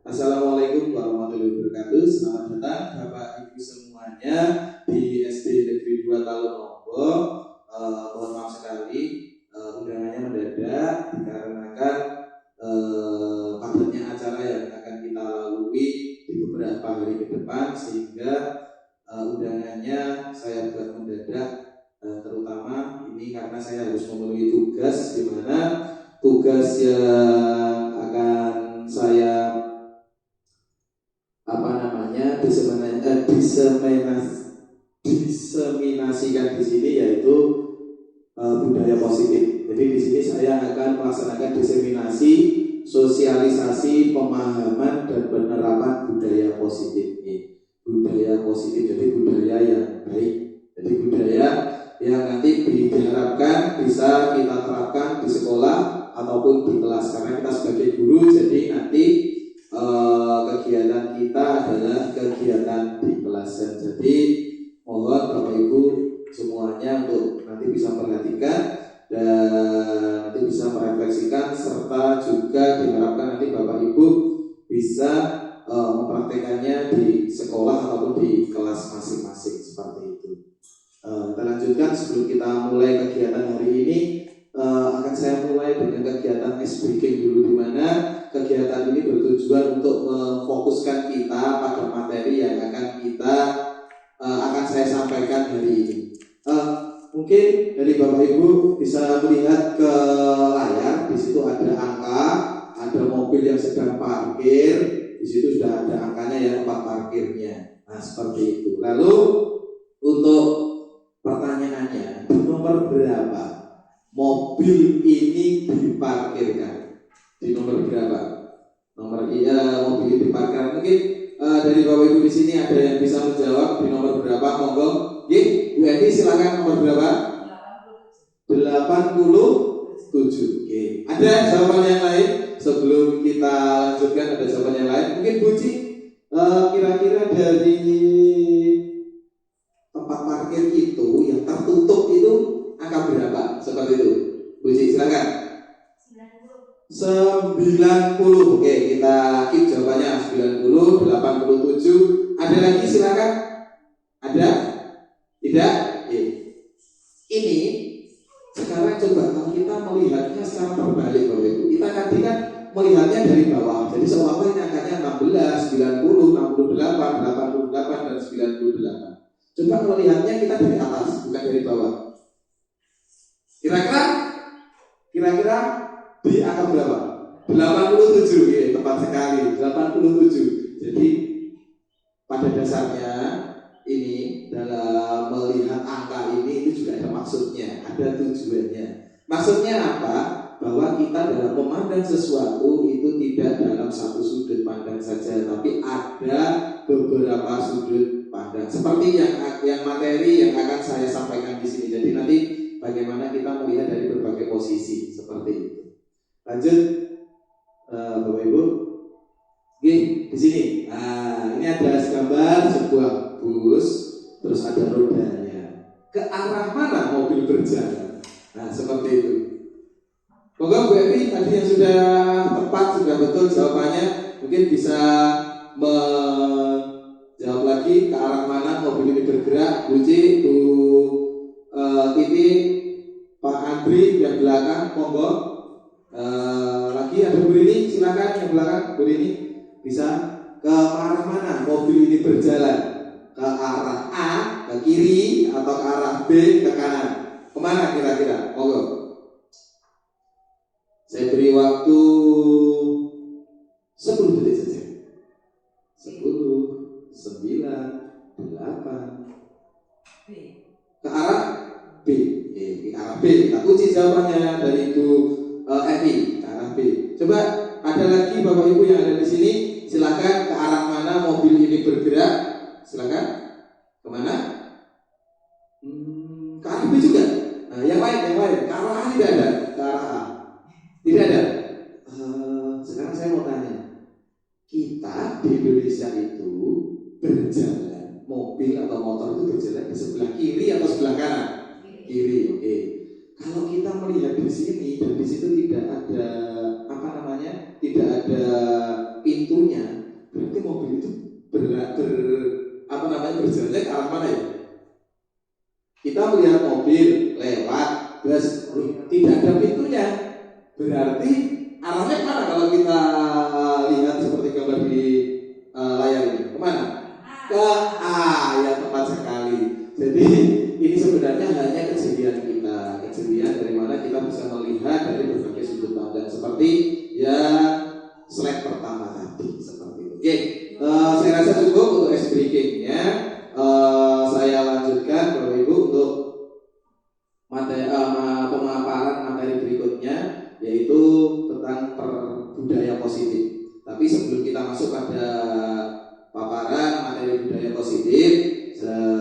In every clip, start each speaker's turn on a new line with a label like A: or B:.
A: Assalamualaikum warahmatullahi wabarakatuh. Selamat datang Bapak Ibu semuanya di SD Negeri 2 Talunonggo. Mohon maaf sekali undangannya mendadak dikarenakan padatnya acara yang akan kita lalui di beberapa hari ke depan, sehingga undangannya saya buat mendadak, terutama ini karena saya harus memenuhi tugas, di mana tugas yang akan saya diseminasikan di sini yaitu budaya positif. Jadi di sini saya akan melaksanakan diseminasi, sosialisasi, pemahaman dan penerapan budaya positif ini. Budaya positif, jadi budaya yang baik. Jadi budaya yang nanti diharapkan bisa kita terapkan di sekolah ataupun di kelas, karena kita sebagai guru, jadi nanti kegiatan kita adalah kegiatan di kelas. Dan jadi mohon Bapak Ibu semuanya untuk nanti bisa perhatikan dan nanti bisa merefleksikan, serta juga diharapkan nanti Bapak Ibu bisa mempraktekannya di sekolah ataupun di kelas masing-masing seperti itu. Kita lanjutkan. Sebelum kita mulai kegiatan hari ini, akan saya mulai dengan kegiatan ice breaking dulu, di mana kegiatan ini bertujuan untuk memfokuskan kita pada materi yang akan saya sampaikan hari ini. Mungkin dari Bapak Ibu bisa melihat ke layar, di situ ada angka, ada mobil yang sedang parkir, di situ sudah ada angkanya ya, tempat parkirnya. Nah, seperti itu. Lalu untuk pertanyaannya, di nomor berapa mobil ini diparkirkan? Di nomor berapa? Mobil ini diparkirkan. Mungkin dari Bapak Ibu di sini ada yang bisa menjawab di nomor berapa? Monggo. Bu Edi silakan, nomor berapa? 87. Oke. Ada jawaban yang lain? Sebelum kita lanjutkan, ada jawaban yang lain? Mungkin Bu Ci, kira-kira dari tempat parkir itu yang tertutup itu angka berapa? Seperti itu. Bu Ci silakan. 90. Oke, kita keep jawabannya 90, 87. Ada lagi silakan. Ada? Tidak? Ini sekarang coba kalau kita melihatnya secara terbalik, Bapak Ibu. Kita tadi kan melihatnya dari bawah. Jadi seolah-olah ini angkanya 16, 90, 68, 88 dan 98. Coba melihatnya kita dari atas, bukan dari bawah. Kira-kira di angka berapa? 87, ya, tepat sekali, 87. Jadi pada dasarnya ini dalam melihat angka ini itu juga ada maksudnya, ada tujuannya. Maksudnya apa? Bahwa kita dalam memandang sesuatu itu tidak dalam satu sudut pandang saja, tapi ada beberapa sudut pandang. Seperti yang materi yang akan saya sampaikan di sini. Jadi nanti bagaimana kita melihat dari berbagai posisi seperti itu. Lanjut, Bapak Ibu. Oke, di sini. Nah, ini ada gambar sebuah bus, terus ada rodanya. Ke arah mana mobil berjalan? Nah, seperti itu. Moga Bu Evi tadi yang sudah tepat, sudah betul jawabannya, mungkin bisa menjawab lagi ke arah mana mobil ini bergerak. Bu Ci, Bu Titi, Pak Andri yang belakang, monggo. Lagi ada Bu Rini, silakan yang belakang. Bu Rini bisa ke arah mana mobil ini berjalan? Ke arah A, ke kiri, atau ke arah B, ke kanan? Kemana kira-kira? Monggo. Saya beri waktu 10 detik saja. 10, 9, 8. Ke arah B. Ke arah B. Kita kunci jawabannya dari Ibu Evi. Ke arah B. Coba ada lagi Bapak Ibu yang ada di sini, silakan ke arah mana mobil ini bergerak. Silakan. Kemana? Ke arah B juga. Nah, yang lain. Ke arah A tidak ada. Ke arah A tidak ada. Sekarang saya mau tanya, kita di Indonesia itu berjalan, mobil atau motor itu berjalan di sebelah kiri atau sebelah kanan? Kiri. Oke. Kalau kita melihat di sini dan di situ tidak ada tidak ada pintunya, Kita melihat mobil lewat, bus, tidak ada pintunya. Berarti arahnya kemana kalau kita lihat seperti gambar di layar ini? Kemana? Ke A, ya tepat sekali. Jadi ini sebenarnya hanya kejelian kita, kejelian dari mana kita bisa melihat dari berbagai sudut pandang seperti ya slide pertama tadi seperti itu. Oke, saya rasa cukup untuk ice breakingnya. Saya lanjutkan Bapak Ibu untuk pemaparan materi berikutnya, yaitu tentang budaya positif. Tapi sebelum kita masuk pada paparan materi budaya positif,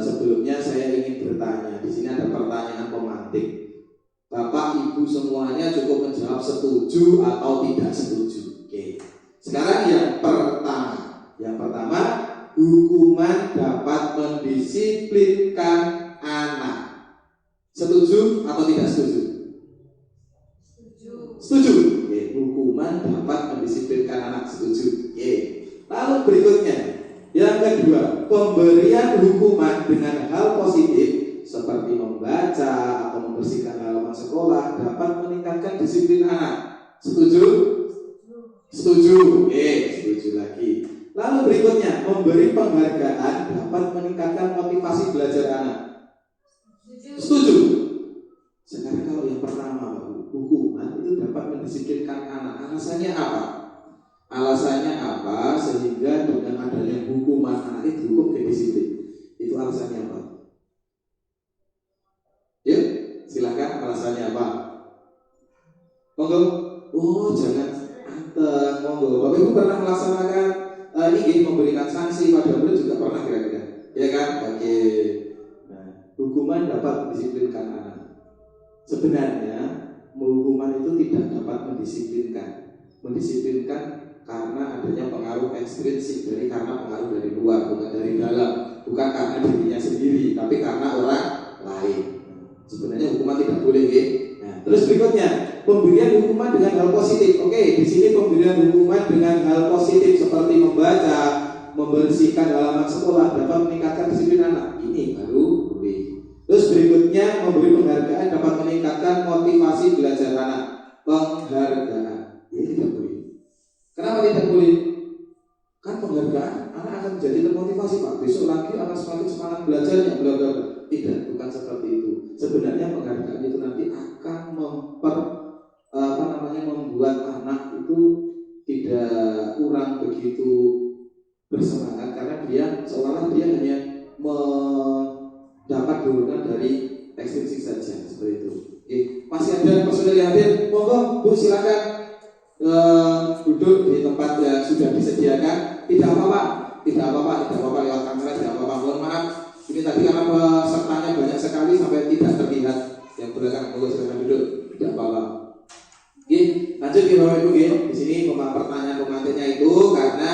A: sebelumnya saya ingin bertanya. Di sini ada pertanyaan pemantik. Bapak Ibu semuanya cukup menjawab setuju atau tidak setuju. Oke. Sekarang yang pertama, hukuman dapat mendisiplinkan anak. Setuju atau tidak setuju? Setuju. Oke. Hukuman dapat mendisiplinkan anak. Setuju. Oke. Lalu berikutnya, yang kedua, pemberian hukuman dengan hal positif seperti membaca atau membersihkan halaman sekolah dapat meningkatkan disiplin anak. Setuju? Setuju. Oke, setuju lagi. Lalu berikutnya, memberi penghargaan dapat meningkatkan motivasi belajar anak. Setuju. Sekarang kalau yang pertama, hukuman itu dapat mendisiplinkan anak. Alasannya apa? Alasannya apa sehingga dengan adanya hukuman anak itu dihukum ke disiplin? Itu alasannya apa? Yuk, silakan alasannya apa? Monggo. Oh, jangan anteng, monggo. Bapak Ibu pernah melaksanakan ini memberikan sanksi pada murid juga pernah kira-kira? Ya kan? Oke. Nah, hukuman dapat mendisiplinkan anak. Sebenarnya hukuman itu tidak dapat mendisiplinkan. Mendisiplinkan karena adanya pengaruh ekstrinsik, karena pengaruh dari luar, bukan dari dalam, bukan karena dirinya sendiri, tapi karena orang lain. Sebenarnya hukuman tidak boleh, ya. Nah, terus berikutnya, pemberian hukuman dengan hal positif. Oke, di sini pemberian hukuman dengan hal positif seperti membaca, membersihkan halaman sekolah dapat meningkatkan disiplin anak. Ini baru boleh. Terus berikutnya, memberi penghargaan dapat meningkatkan motivasi belajar anak. Penghargaan ini tidak boleh. Kenapa tidak boleh? Kan penghargaan anak akan menjadi termotivasi, Pak. Besok lagi akan semakin semangat belajarnya, bla bla bla. Tidak, bukan seperti itu. Sebenarnya penghargaan itu nanti akan membuat anak itu tidak kurang begitu bersemangat karena dia seolah dia hanya mendapat dorongan dari ekstrinsik saja seperti itu. Oke, masih ada personel yang hadir, monggo Bu silakan duduk di tempat yang sudah disediakan. Tidak apa-apa lewat kamera, tidak apa-apa. Mohon maaf, ini tadi karena pesertanya banyak sekali sampai tidak terlihat yang belakang. Monggo silakan duduk, tidak apa-apa. Oke, lanjut ya Bapak Ibu ya. Di sini pertanyaan pemantiknya itu karena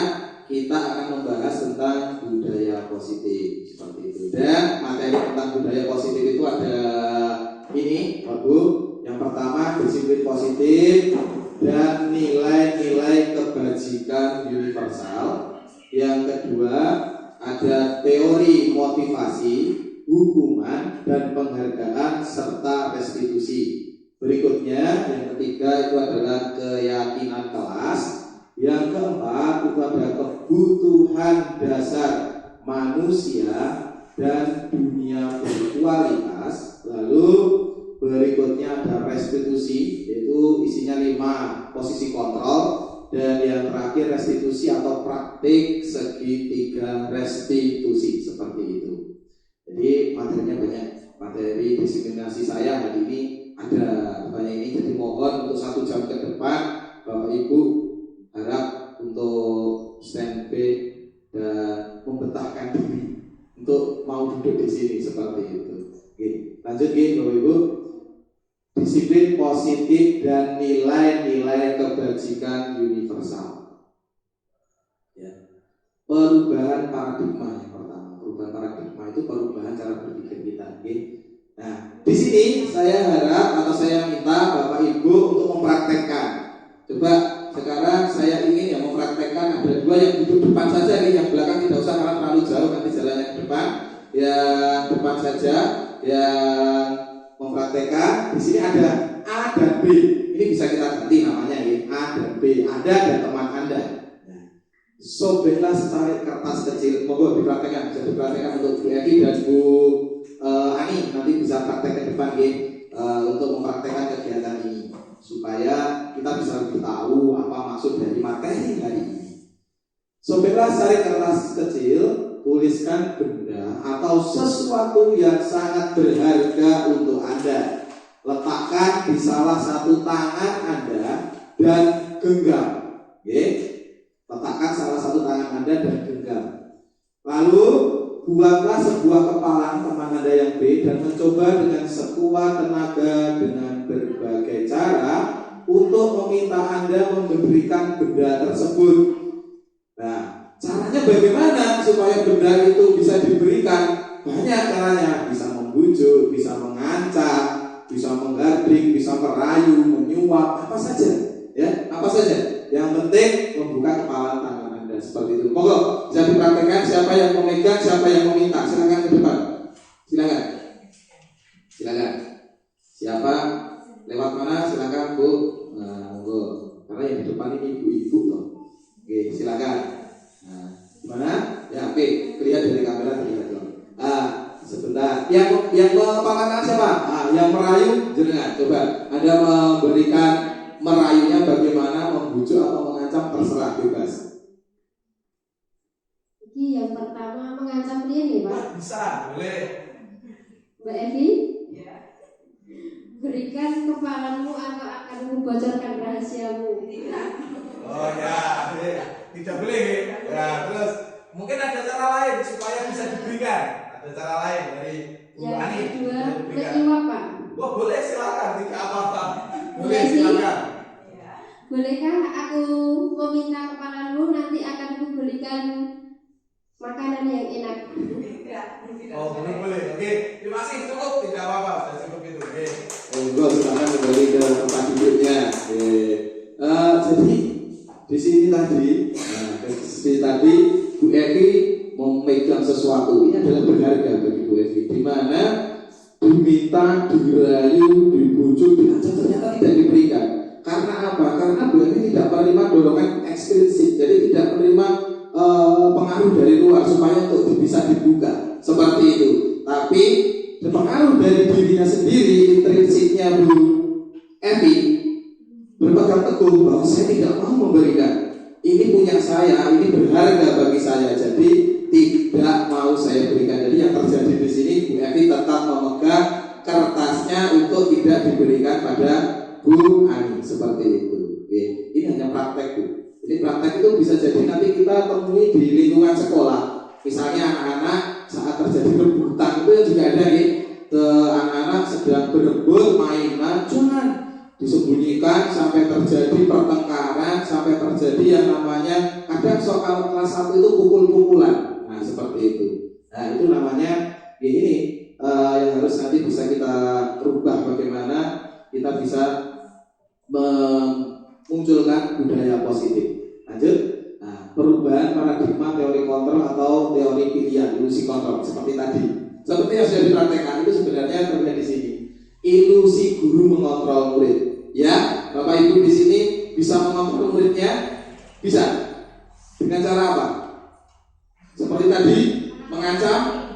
A: kita akan membahas tentang budaya positif seperti itu. Dan materi tentang budaya positif itu ada ini, Bapak Ibu. Yang pertama, disiplin positif dan nilai-nilai kebajikan universal. Yang kedua, ada teori motivasi, hukuman, dan penghargaan serta restitusi. Berikutnya, yang ketiga itu adalah keyakinan kelas. Yang keempat itu ada kebutuhan dasar manusia dan dunia berkualitas. Lalu berikutnya ada restitusi, yaitu isinya 5 posisi kontrol. Dan yang terakhir restitusi atau praktik segitiga restitusi seperti itu. Jadi materinya banyak. Materi diseminasi saya hari ini ada banyak ini. Jadi mohon untuk 1 jam ke depan Bapak Ibu harap untuk standby dan membetahkan diri untuk mau duduk di sini seperti itu. Oke, lanjut Bapak Ibu. Disiplin positif dan nilai-nilai kebajikan universal. Ya. Perubahan paradigma yang pertama. Perubahan paradigma itu perubahan cara berpikir kita. Okay? Nah, di sini saya harap atau saya minta Bapak Ibu untuk mempraktekkan. Coba sekarang saya ingin mempraktekkan. Ada 2 yang duduk depan saja nih, yang belakang tidak usah karena terlalu jauh nanti jalannya ke depan. Ya depan saja. yang mempraktekkan. Di sini ada A dan B. Ini bisa kita ganti namanya ya, A dan B. Anda dan teman Anda. Sobeklah secari kertas kecil. Monggo dipraktekkan, bisa dipraktekkan untuk Bu Eki dan Bu Ani. Nanti bisa praktek ke depan ya, untuk mempraktekkan kegiatan ini supaya kita bisa lebih tahu apa maksud dari materi hari ini. Sobeklah secari kertas kecil, tuliskan benda atau sesuatu yang sangat berharga untuk Anda. Letakkan di salah satu tangan Anda dan genggam. Letakkan salah satu tangan Anda dan genggam. Lalu buatlah sebuah kepalan teman Anda yang B dan mencoba dengan sekuat tenaga dengan berbagai cara untuk meminta Anda memberikan benda tersebut. Nah, caranya bagaimana supaya benda itu bisa diberikan? Banyak caranya, bisa membujuk, bisa mengancam, bisa menggarding, bisa merayu, menyuap, apa saja, ya, apa saja. Yang penting membuka kepala tangan Anda seperti itu. Monggo, bisa dipraktekkan. Siapa yang memegang, siapa yang meminta, silakan ke depan. Silakan. Silakan. Siapa lewat mana? Silakan Bu. Nah, monggo. Karena yang di depan ini ibu-ibu toh. Oke, silakan. Nah, gimana? Ya, oke. Kelihatan dari kamera terlihat loh. Sebentar. Yang kepala siapa? Yang merayu jenengan. Coba Anda memberikan merayunya bagaimana, membujuk atau mengancam, terserah, bebas.
B: Ini yang pertama mengancam ini, Pak.
C: Bisa, boleh.
B: Mbak Evi?
C: Ya.
B: Berikan kepalamu atau akan kubocorkan rahasiamu.
C: Oh ya, tidak boleh. Ya, terus mungkin ada cara lain supaya bisa diberikan. Ada cara lain dari Bu Ani.
B: Yang kedua, menyuap, Pak.
C: Wah, boleh, silakan, tidak apa-apa. Boleh,
B: Iya,
C: silakan.
B: Bolehkah aku meminta kepalamu nanti akan kuberikan makanan yang enak?
C: Oh, boleh. Oke, terima kasih, cukup, tidak apa-apa, sudah cukup itu. Oke.
A: Monggo, silakan kembali ke tempat duduknya. Jadi di sini tadi Bu Eki memegang sesuatu. Ini adalah berharga bagi Bu Eki. Di mana diminta, dirayu, dibujuk, diajak, ternyata tidak diberikan. Karena apa? Karena Bu Eki tidak menerima dorongan ekstrinsik, jadi tidak menerima pengaruh dari luar supaya untuk bisa dibuka seperti itu. Tapi pengaruh dari dirinya sendiri, intrinsiknya Bu Evi berpegang teguh bahwa saya tidak mau memberikan. Ini punya saya, ini berharga bagi saya, jadi tidak mau saya berikan. Jadi yang terjadi di sini Bu Evi tetap memegang kertasnya untuk tidak diberikan pada Bu Ani seperti itu. Ini hanya praktek Bu. Ini praktek itu bisa jadi nanti kita temui di lingkungan sekolah. Misalnya anak-anak saat terjadi rebutan itu juga ada ya. Anak-anak sedang berebut mainan, jangan disembunyikan sampai terjadi pertengkaran, sampai terjadi yang namanya kadang soal kelas 1 itu pukul-pukulan. Nah seperti itu. Nah itu namanya ini yang harus nanti bisa kita rubah, bagaimana kita bisa memunculkan budaya positif. Lanjut. Nah, perubahan paradigma teori kontrol atau teori pilihan, ilusi kontrol seperti tadi. Seperti yang sudah dipraktekkan itu sebenarnya terlihat di sini. Ilusi guru mengontrol murid. Ya, Bapak Ibu di sini bisa mengontrol muridnya? Bisa. Dengan cara apa? Seperti tadi, mengancam,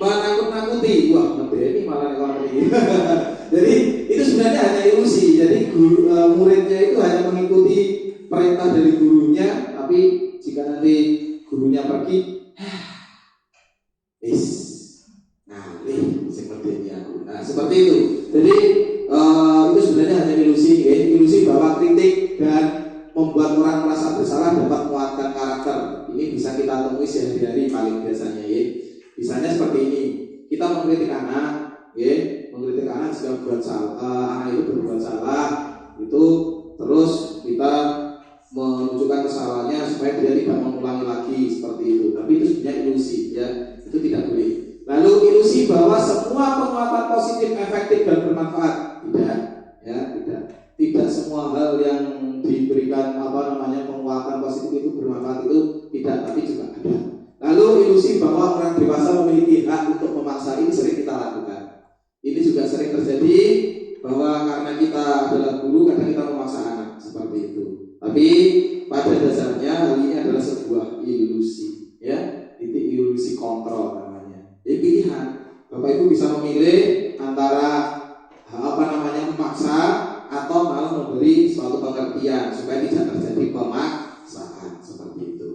A: menakut-nakuti. Wah, ini malah ini. Jadi itu sebenarnya hanya ilusi. Jadi muridnya itu hanya mengikuti perintah dari gurunya, tapi jika nanti gurunya pergi, seperti aku. Nah, seperti itu. Jadi itu sebenarnya hanya ilusi, ya. Ilusi bahwa kritik dan membuat orang merasa bersalah dapat menguatkan karakter. Ini bisa kita temui sehari-hari paling biasanya, ya. Misalnya seperti ini, kita mengkritik anak, ya, mengkritik anak jika berbuat salah, anak itu berbuat salah, itu terus kita menunjukkan kesalahannya supaya dia tidak mengulangi lagi seperti itu. Tapi itu sebenarnya ilusi, ya, itu tidak boleh. Lalu ilusi bahwa semua penguatan positif efektif dan bermanfaat, tidak, ya, tidak semua hal yang diberikan penguatan positif itu bermanfaat, itu tidak, tapi juga ada. Lalu ilusi bahwa orang dewasa memiliki hak untuk memaksa, ini sering kita lakukan. Ini juga sering terjadi bahwa karena kita adalah guru kadang kita memaksa anak seperti itu. Tapi pada dasarnya hal ini adalah sebuah ilusi, ya. Itu ilusi kontrol namanya. Jadi pilihan. Bapak Ibu bisa memilih antara memaksa atau malah memberi suatu pengertian supaya tidak terjadi pemaksaan seperti itu.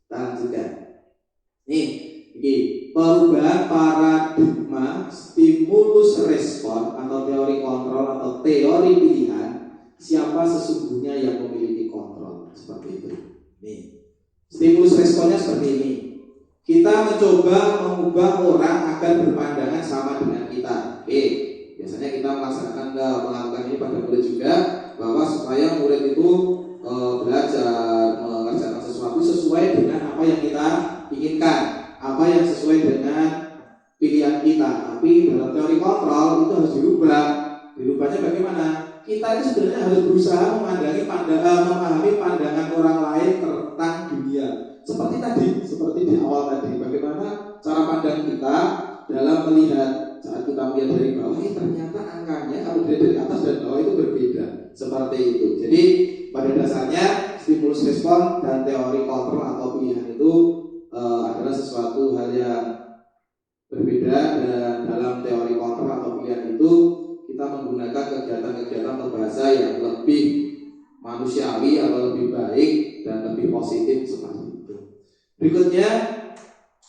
A: Kita lanjutkan. Ini perubahan paradigma stimulus respon atau teori kontrol atau teori pilihan. Siapa sesungguhnya yang memiliki kontrol seperti itu. Nih, stimulus responnya seperti ini. Kita mencoba mengubah orang agar berpandangan sama dengan kita. Biasanya kita melakukan ini pada murid juga, bahwa supaya murid itu belajar mengerjakan sesuatu sesuai dengan apa yang kita inginkan, apa yang sesuai dengan pilihan kita. Tapi dalam teori kontrol itu harus dirubah. Dirubahnya bagaimana? Kita itu sebenarnya harus berusaha memahami pandangan orang lain tentang dunia. Seperti di awal tadi, bagaimana cara pandang kita dalam melihat. Saat kita melihat dari bawah, ternyata angkanya kalau dilihat dari atas dan bawah itu berbeda. Seperti itu. Jadi pada dasarnya stimulus respon dan teori kontrol atau pilihan itu adalah sesuatu hal yang berbeda. Dan dalam teori kontrol atau pilihan itu kita menggunakan kegiatan-kegiatan berbahasa yang lebih manusiawi atau lebih baik dan lebih positif seperti itu. Berikutnya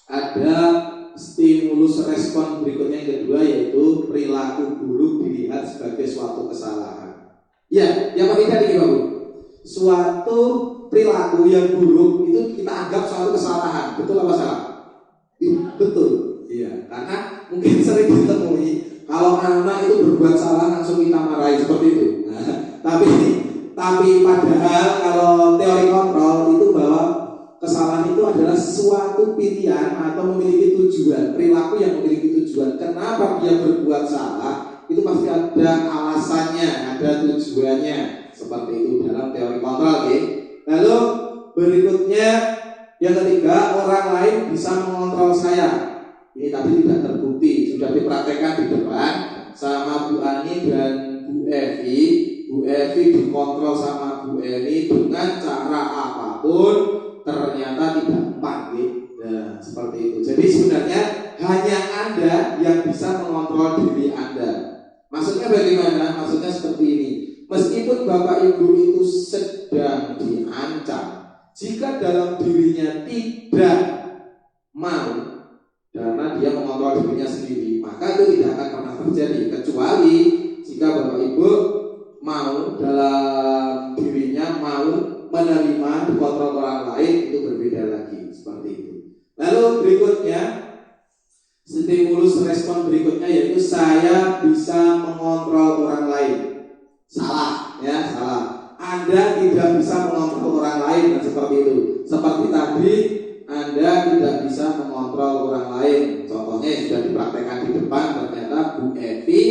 A: ada stimulus respon berikutnya yang kedua, yaitu perilaku buruk dilihat sebagai suatu kesalahan. Ya, yang tidak nih Bapak. Suatu perilaku yang buruk itu kita anggap suatu kesalahan. Betul apa salah? Betul. Iya, karena mungkin sering ditemui kalau anak itu berbuat salah langsung kita marahi seperti itu. Nah, tapi padahal kalau teori kontrol itu bahwa kesalahan itu adalah suatu pilihan atau memiliki tujuan, perilaku yang memiliki tujuan. Kenapa dia berbuat salah? Itu pasti ada alasannya, ada tujuannya. Seperti itu dalam teori kontrol. Lalu berikutnya yang ketiga, orang lain bisa mengontrol saya. Ini tadi tidak terbukti, sudah dipraktekkan di depan sama Bu Ani dan Bu Evi. Bu Evi dikontrol sama Bu Eni dengan cara apapun, ternyata tidak empat. Nah, seperti itu. Jadi sebenarnya hanya Anda yang bisa mengontrol diri Anda. Maksudnya bagaimana? Maksudnya seperti ini. Meskipun Bapak Ibu itu sedang diancam, jika dalam dirinya tidak mau, karena dia mengontrol dirinya sendiri, maka itu tidak akan pernah terjadi. Kecuali jika Bapak Ibu mau dalam dirinya mau menerima dikontrol orang lain, itu berbeda lagi. Seperti itu. Lalu berikutnya, stimulus respon berikutnya yaitu saya bisa mengontrol orang lain. Salah, ya salah. Anda tidak bisa mengontrol orang lain, dan seperti itu. Seperti tadi, Anda tidak bisa mengontrol orang lain. Contohnya sudah dipraktekkan di depan, ternyata Bu Evi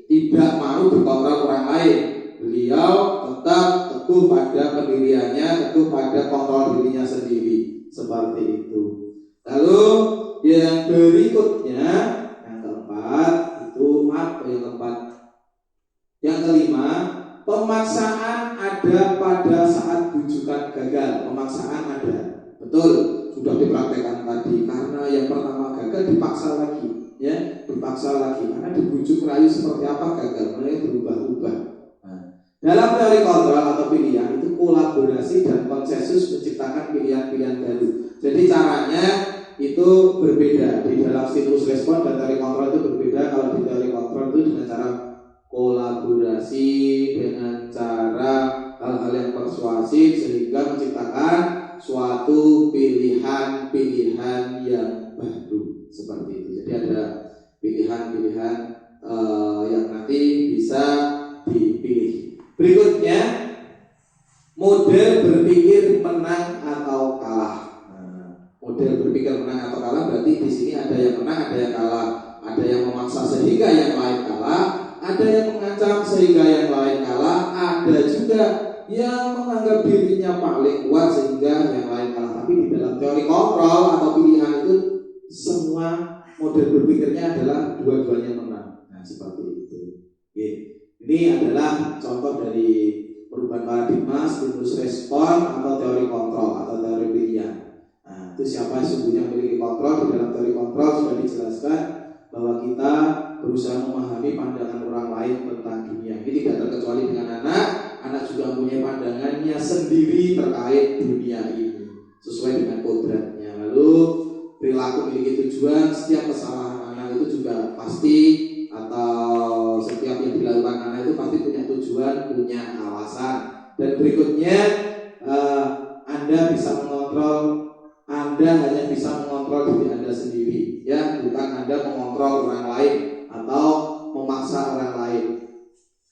A: tidak mau dikontrol orang lain. Beliau tetap teguh pada pendiriannya, teguh pada kontrol dirinya sendiri. Seperti itu. Lalu yang berikutnya, yang keempat itu yang kelima, pemaksaan ada pada saat bujukan gagal. Pemaksaan ada, betul, sudah dipraktekkan tadi. Karena yang pertama gagal dipaksa lagi, ya, dipaksa lagi. Karena dibujuk rayu seperti apa gagal, mulai berubah-ubah. Dalam teori kontrol atau pilihan itu kolaborasi dan konsensus menciptakan pilihan-pilihan baru. Jadi caranya itu berbeda. Di dalam stimulus respon dan teori kontrol itu berbeda. Kalau di teori kontrol itu dengan cara kolaborasi, dengan cara hal-hal yang persuasif sehingga menciptakan suatu pilihan-pilihan yang baru. Seperti itu. Jadi ada pilihan-pilihan yang nanti bisa dipilih. Berikutnya, model berpikir menang atau kalah. Model berpikir menang atau kalah berarti di sini ada yang menang, ada yang kalah. Ada yang memaksa sehingga yang lain kalah, ada yang mengancam sehingga yang lain kalah, ada juga yang menganggap dirinya paling kuat sehingga yang lain kalah. Tapi di dalam teori kontrol atau pilihan itu semua model berpikirnya adalah dua-duanya menang. Nah, seperti Ini adalah contoh dari perubahan paradigma, stimulus respon atau teori kontrol atau teori pilihan. Nah, itu siapa sesungguhnya memiliki kontrol. Di dalam teori kontrol sudah dijelaskan bahwa kita berusaha memahami pandangan orang lain tentang dunia. Ini tidak terkecuali dengan anak. Anak juga mempunyai pandangannya sendiri terkait dunia ini sesuai dengan kodratnya. Lalu perilaku memiliki tujuan. Setiap kesalahan anak itu juga pasti, atau setiap yang dilakukan anak itu pasti punya tujuan, punya alasan. Dan berikutnya Anda bisa mengontrol, Anda hanya bisa mengontrol diri Anda sendiri, ya, bukan Anda mengontrol orang lain atau memaksa orang lain.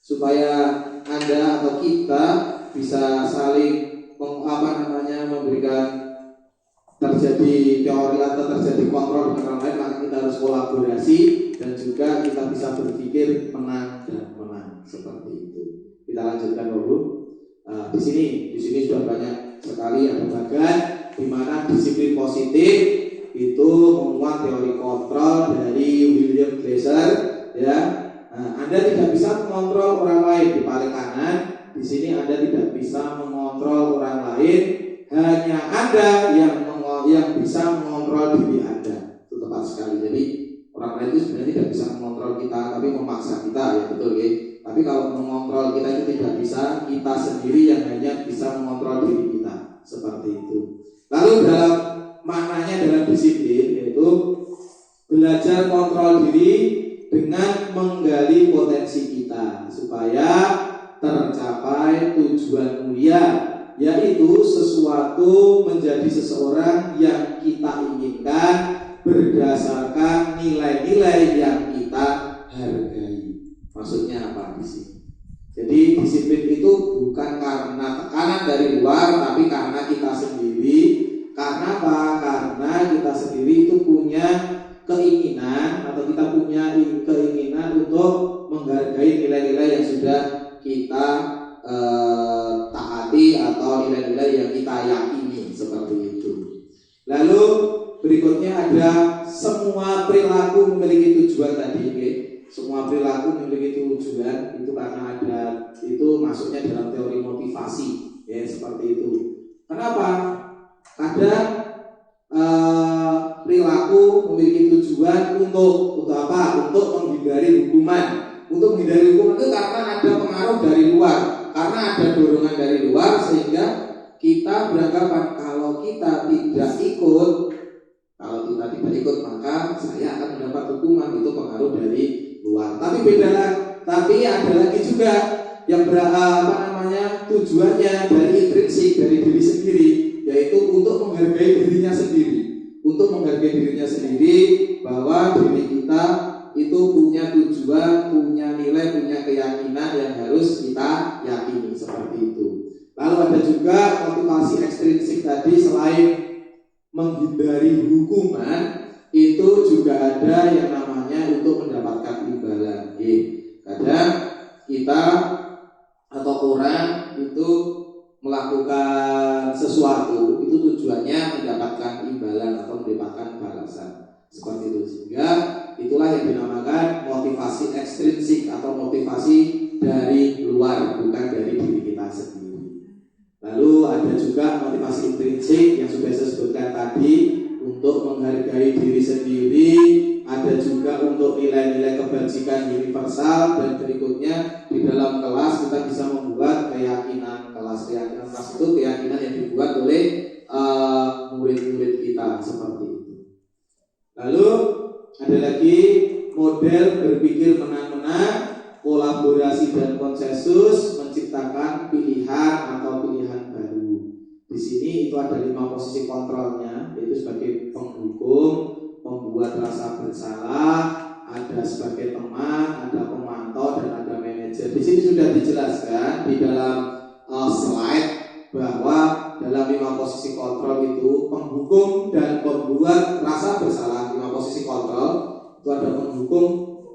A: Supaya Anda atau kita bisa saling memberikan terjadi teori atau terjadi kontrol dengan orang lain, maka kita harus kolaborasi dan juga kita bisa berpikir menang dan menang seperti itu. Kita lanjutkan dulu. Di sini sudah banyak sekali ada bagian di mana disiplin positif itu memuat teori kontrol dari William Glasser, ya. Anda tidak bisa mengontrol orang lain di paling kanan. Di sini Anda tidak bisa mengontrol orang lain, hanya Anda yang bisa mengontrol diri Anda. Itu tepat sekali. Jadi orang lain itu sebenarnya tidak bisa mengontrol kita, tapi memaksa kita, ya betul ya. Tapi kalau mengontrol kita itu tidak bisa, kita sendiri yang hanya bisa mengontrol diri kita, seperti itu. Lalu dalam maknanya dalam disiplin yaitu belajar kontrol diri dengan menggali potensi kita supaya tercapai tujuan mulia, yaitu sesuatu menjadi seseorang yang kita inginkan berdasarkan nilai-nilai yang kita hargai. Maksudnya apa di sini? Jadi disiplin itu bukan karena tekanan dari luar, tapi karena kita sendiri. Karena apa? Karena kita sendiri itu punya keinginan atau kita punya keinginan untuk menghargai nilai-nilai yang sudah kita taati atau nilai-nilai yang kita yakini, seperti itu. Lalu berikutnya ada semua perilaku memiliki tujuan tadi, okay? Semua perilaku memiliki tujuan itu karena ada itu masuknya dalam teori motivasi, ya seperti itu. Kenapa? Kadang perilaku memiliki tujuan untuk apa? Untuk menghindari hukuman. Untuk menghindari hukuman itu karena ada pengaruh dari luar, karena ada dorongan dari luar, sehingga kita beranggapan kalau kita tidak ikut maka saya akan mendapat hukuman. Itu pengaruh dari luar. Tapi ada lagi juga yang tujuannya dari intrinsik, dari diri sendiri, yaitu untuk menghargai dirinya sendiri, bahwa diri kita itu punya tujuan, punya nilai, punya keyakinan yang harus kita yakini, seperti itu. Lalu ada juga motivasi ekstrinsik tadi, selain menghindari hukuman, itu juga ada yang namanya untuk mendapatkan imbalan. Kadang kita atau orang itu melakukan sesuatu itu tujuannya mendapatkan imbalan atau mendapatkan balasan, seperti itu. Sehingga itulah yang dinamakan motivasi ekstrinsik atau motivasi dari luar, bukan dari diri kita sendiri. Lalu ada juga motivasi intrinsik yang sudah saya sebutkan tadi, untuk menghargai diri sendiri. Ada juga untuk nilai-nilai kebajikan universal. Dan berikutnya di dalam kelas kita bisa membuat keyakinan kelas. Keyakinan kelas itu keyakinan yang dibuat oleh murid-murid kita, seperti itu. Lalu ada lagi model berpikir menang-menang, kolaborasi dan konsensus, menciptakan pilihan atau pilihan baru. Di sini itu ada 5 posisi kontrolnya, yaitu sebagai penghukum, membuat rasa bersalah, ada sebagai teman, ada pemantau, dan ada manajer. Di sini sudah dijelaskan di dalam slide bahwa dalam 5 posisi kontrol itu penghukum dan pembuat rasa bersalah. 5 posisi kontrol itu ada penghukum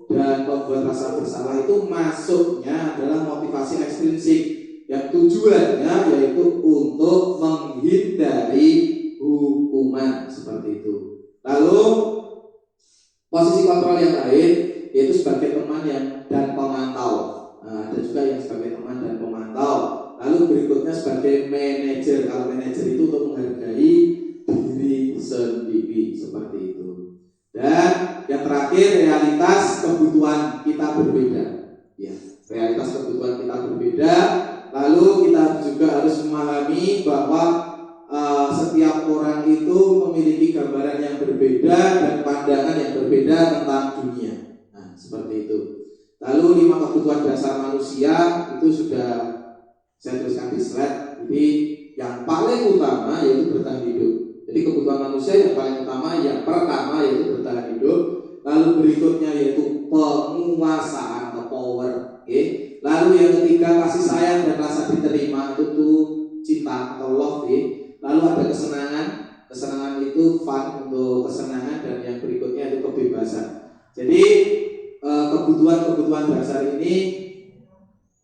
A: dan pembuat rasa bersalah, itu masuknya adalah motivasi ekstrinsik yang tujuannya yaitu untuk menghindari hukuman, seperti itu. Lalu posisi kontrol yang lain yaitu sebagai teman dan pemantau. ada juga yang sebagai teman dan pemantau. Lalu berikutnya sebagai manajer. Kalau manajer itu untuk menghargai diri sendiri, seperti itu. Dan yang terakhir, realitas kebutuhan kita berbeda. Ya, realitas kebutuhan kita berbeda. Lalu kita juga harus memahami bahwa setiap orang itu memiliki gambaran yang berbeda dan pandangan yang berbeda tentang dunia. Nah, seperti itu. Lalu 5 kebutuhan dasar manusia itu sudah saya tuliskan di slide. Jadi yang paling utama yaitu bertahan hidup. Jadi kebutuhan manusia yang paling utama, yang pertama yaitu bertahan hidup. Lalu berikutnya yaitu penguasaan atau power. Okay. Lalu yang ketiga kasih sayang dan rasa diterima, itu tuh cinta atau love. Okay. Lalu ada kesenangan. Kesenangan itu fun, untuk kesenangan. Dan yang berikutnya itu kebebasan. Jadi kebutuhan-kebutuhan dasar ini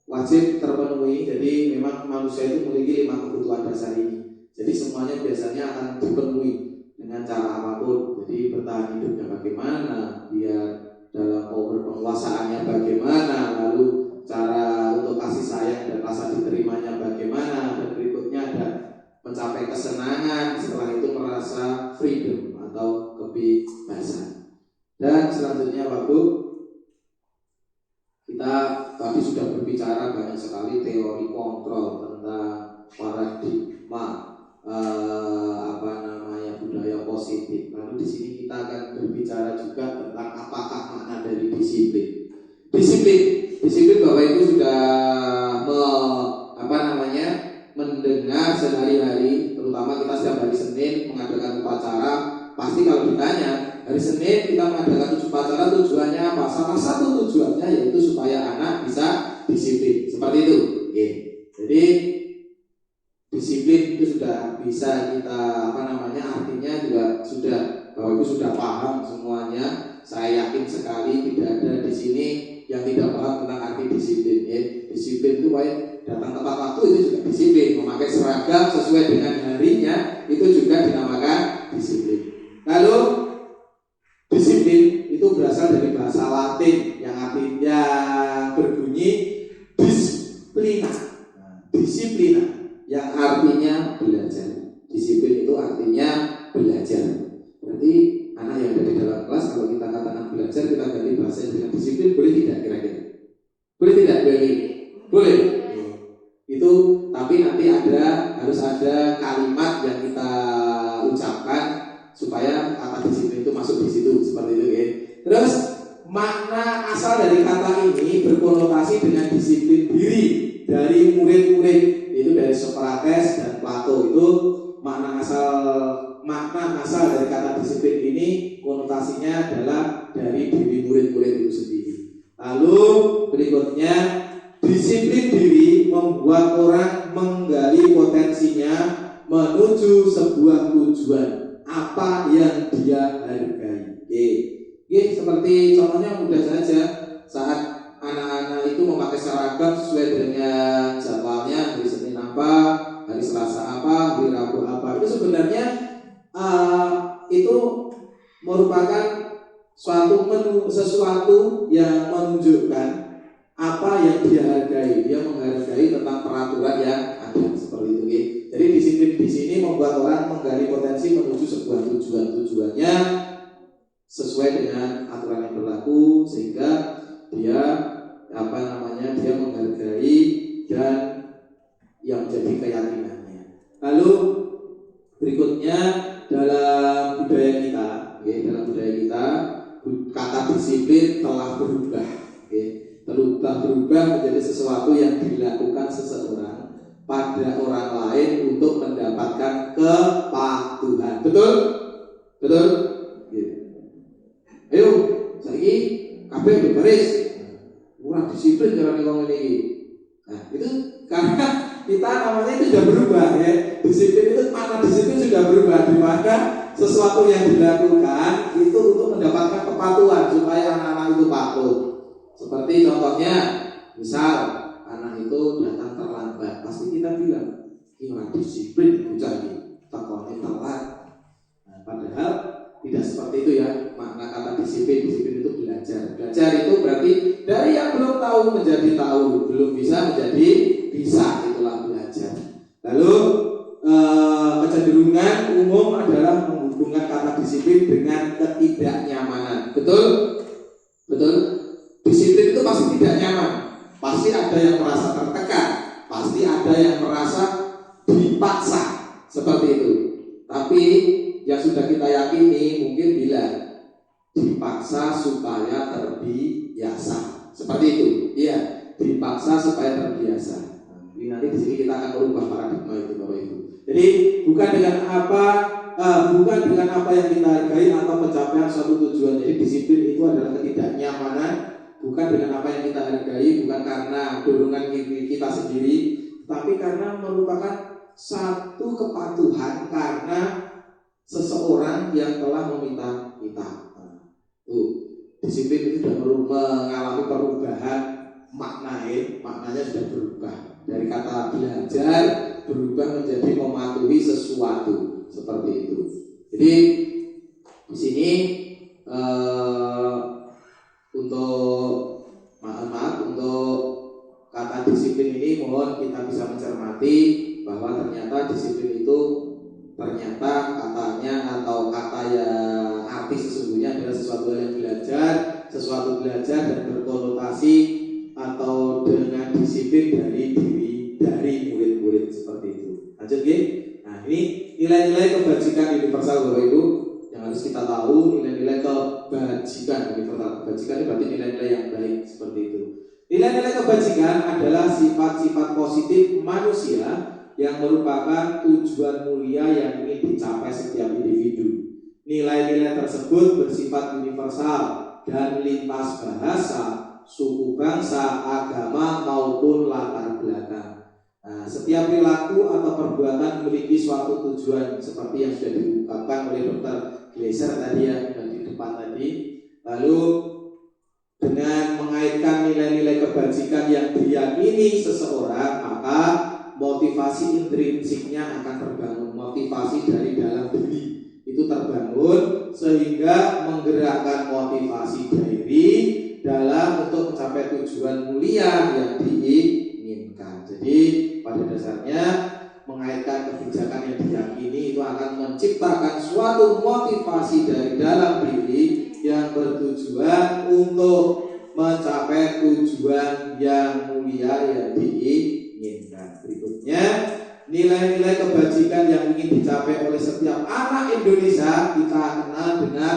A: wajib terpenuhi. Jadi memang manusia itu memiliki 5 kebutuhan dasar ini. Jadi semuanya biasanya akan dipenuhi dengan cara apapun. Jadi bertahan hidupnya bagaimana, dia dalam power penguasaannya bagaimana, lalu cara untuk kasih sayang dan rasa diterimanya bagaimana, dan berikutnya ada mencapai kesenangan, setelah itu merasa freedom atau kebebasan. Dan selanjutnya Bapak Bu, kita tadi sudah berbicara banyak sekali teori kontrol tentang paradigma budaya positif. Lalu di sini kita akan berbicara juga tentang apakah makna dari disiplin. Disiplin Bapak Ibu sudah mendengar sehari-hari, terutama kita setiap hari Senin mengadakan upacara. Pasti kalau ditanya hari Senin kita mengadakan upacara tujuannya apa? Salah satu tujuannya yaitu supaya anak bisa disiplin. Seperti itu. Oke. Jadi disiplin itu sudah bisa kita artinya juga sudah, Bapak Ibu sudah paham semuanya. Saya yakin sekali tidak ada di sini yang tidak paham tentang arti disiplin. Ya. Disiplin itu baik datang tepat waktu, itu juga disiplin. Memakai seragam sesuai dengan harinya, itu juga dinamakan disiplin. Lalu disiplin itu berasal dari bahasa Latin yang artinya berbunyi disiplina. Disiplina yang artinya belajar. Disiplin itu artinya belajar. Berarti anak yang ada di dalam kelas, kalau kita katakan belajar, kita ganti bahasa dengan disiplin, boleh tidak kira-kira? Boleh tidak? Boleh. Itu tapi nanti harus ada kalimat yang kita ucapkan supaya kata disiplin itu masuk di situ, seperti itu ya. Terus makna asal dari kata ini berkonotasi dengan disiplin diri dari murid-murid, itu dari Socrates dan Plato. Itu makna asal dari kata disiplin ini konotasinya adalah dari diri murid-murid itu sendiri. Lalu berikutnya, disiplin diri membuat orang menggali potensinya menuju sebuah tujuan apa yang dia hargai. Seperti contohnya mudah saja, saat anak-anak itu memakai seragam sesuai dengan jadwalnya, hari Senin apa, hari Selasa apa, hari Rabu apa, itu sebenarnya itu merupakan sesuatu yang menunjukkan apa yang dia hargai. Dia menghargai tentang peraturan yang ada, seperti itu. Jadi disiplin di sini membuat orang menggali potensi menuju sebuah tujuannya sesuai dengan aturan yang berlaku, sehingga dia dia menghargai dan yang menjadi keyakinannya. Lalu berikutnya, dalam budaya kita kata disiplin telah berubah. Berubah menjadi sesuatu yang dilakukan seseorang pada orang lain untuk mendapatkan kepatuhan. Betul? Ayo, saiki kabeh berbaris. Kurang disiplin cara ngomong ini. Nah, itu karena kita namanya itu sudah berubah ya. Disiplin itu, makna disiplin sudah berubah, di mana sesuatu yang dilakukan itu untuk mendapatkan kepatuhan supaya anak-anak itu patuh. Seperti contohnya, misal anak itu datang terlambat, pasti kita bilang, ini orang disiplin, bocah ini takutnya telat. Nah, padahal tidak seperti itu ya. Makna kata disiplin itu belajar. Belajar itu berarti dari yang belum tahu tahu menjadi tahu, belum bisa menjadi bisa, itulah belajar. Lalu kecenderungan umum adalah menghubungkan kata disiplin dengan ketidaknyamanan. Betul? Betul? Disiplin itu pasti tidak nyaman. Pasti ada yang merasa tertekan, pasti ada yang merasa dipaksa, seperti itu. Tapi yang sudah kita yakini mungkin bila dipaksa supaya terbiasa, seperti itu. Iya, dipaksa supaya terbiasa. Ini nanti di sini kita akan merubah paradigma itu, Bapak Ibu. Jadi bukan dengan apa yang kita hargai atau pencapaian suatu tujuan. Jadi disiplin itu adalah ketidaknyamanan, bukan dengan apa yang kita hargai, bukan karena dorongan kita sendiri, tapi karena merupakan satu kepatuhan karena seseorang yang telah meminta kita. Disiplin itu sudah mengalami perubahan maknanya sudah berubah dari kata belajar berubah menjadi mematuhi sesuatu, seperti itu. Jadi di sini untuk kata disiplin ini mohon kita bisa mencermati bahwa ternyata disiplin itu ternyata katanya atau kata yang arti sesungguhnya adalah sesuatu belajar dan berkonotasi atau dengan disiplin dari murid-murid, seperti itu. Lanjut ya. Nah, ini nilai-nilai kebajikan universal, Bapak Ibu, yang harus kita tahu. Nilai-nilai kebajikan universal. Kebajikan itu berarti nilai-nilai yang baik, seperti itu. Nilai-nilai kebajikan adalah sifat-sifat positif manusia yang merupakan tujuan mulia yang ingin dicapai setiap individu. Nilai-nilai tersebut bersifat universal dan lintas bahasa, suku bangsa, agama maupun latar belakang. Nah, setiap perilaku atau perbuatan memiliki suatu tujuan seperti yang sudah diungkapkan oleh Dr. Glaser tadi ya di depan tadi. Lalu dengan mengaitkan nilai-nilai kebajikan yang diyakini seseorang, maka motivasi intrinsiknya akan terbangun. Motivasi dari dalam diri itu terbangun sehingga menggerakkan motivasi diri dalam untuk mencapai tujuan mulia yang diinginkan. Jadi pada dasarnya mengaitkan kebijakan yang diyakini itu akan menciptakan suatu motivasi dari dalam diri yang bertujuan untuk mencapai tujuan yang mulia yang diinginkan. Berikutnya, nilai-nilai kebajikan yang ingin dicapai oleh setiap anak Indonesia kita kenal dengan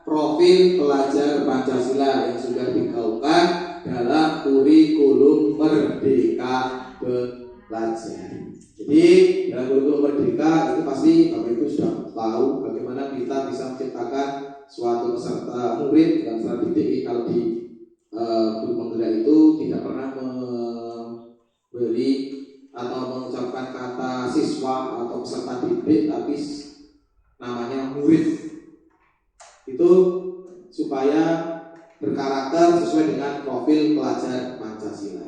A: profil pelajar Pancasila yang sudah digaungkan dalam kurikulum Merdeka Belajar. Jadi dalam kurikulum Merdeka itu pasti Bapak Ibu sudah tahu bagaimana kita bisa menciptakan suatu peserta murid dan peserta didik. Kalau di guru penggerak itu tidak pernah memberi atau mengucapkan kata siswa atau peserta didik, tapi namanya murid, itu supaya berkarakter sesuai dengan profil pelajar Pancasila,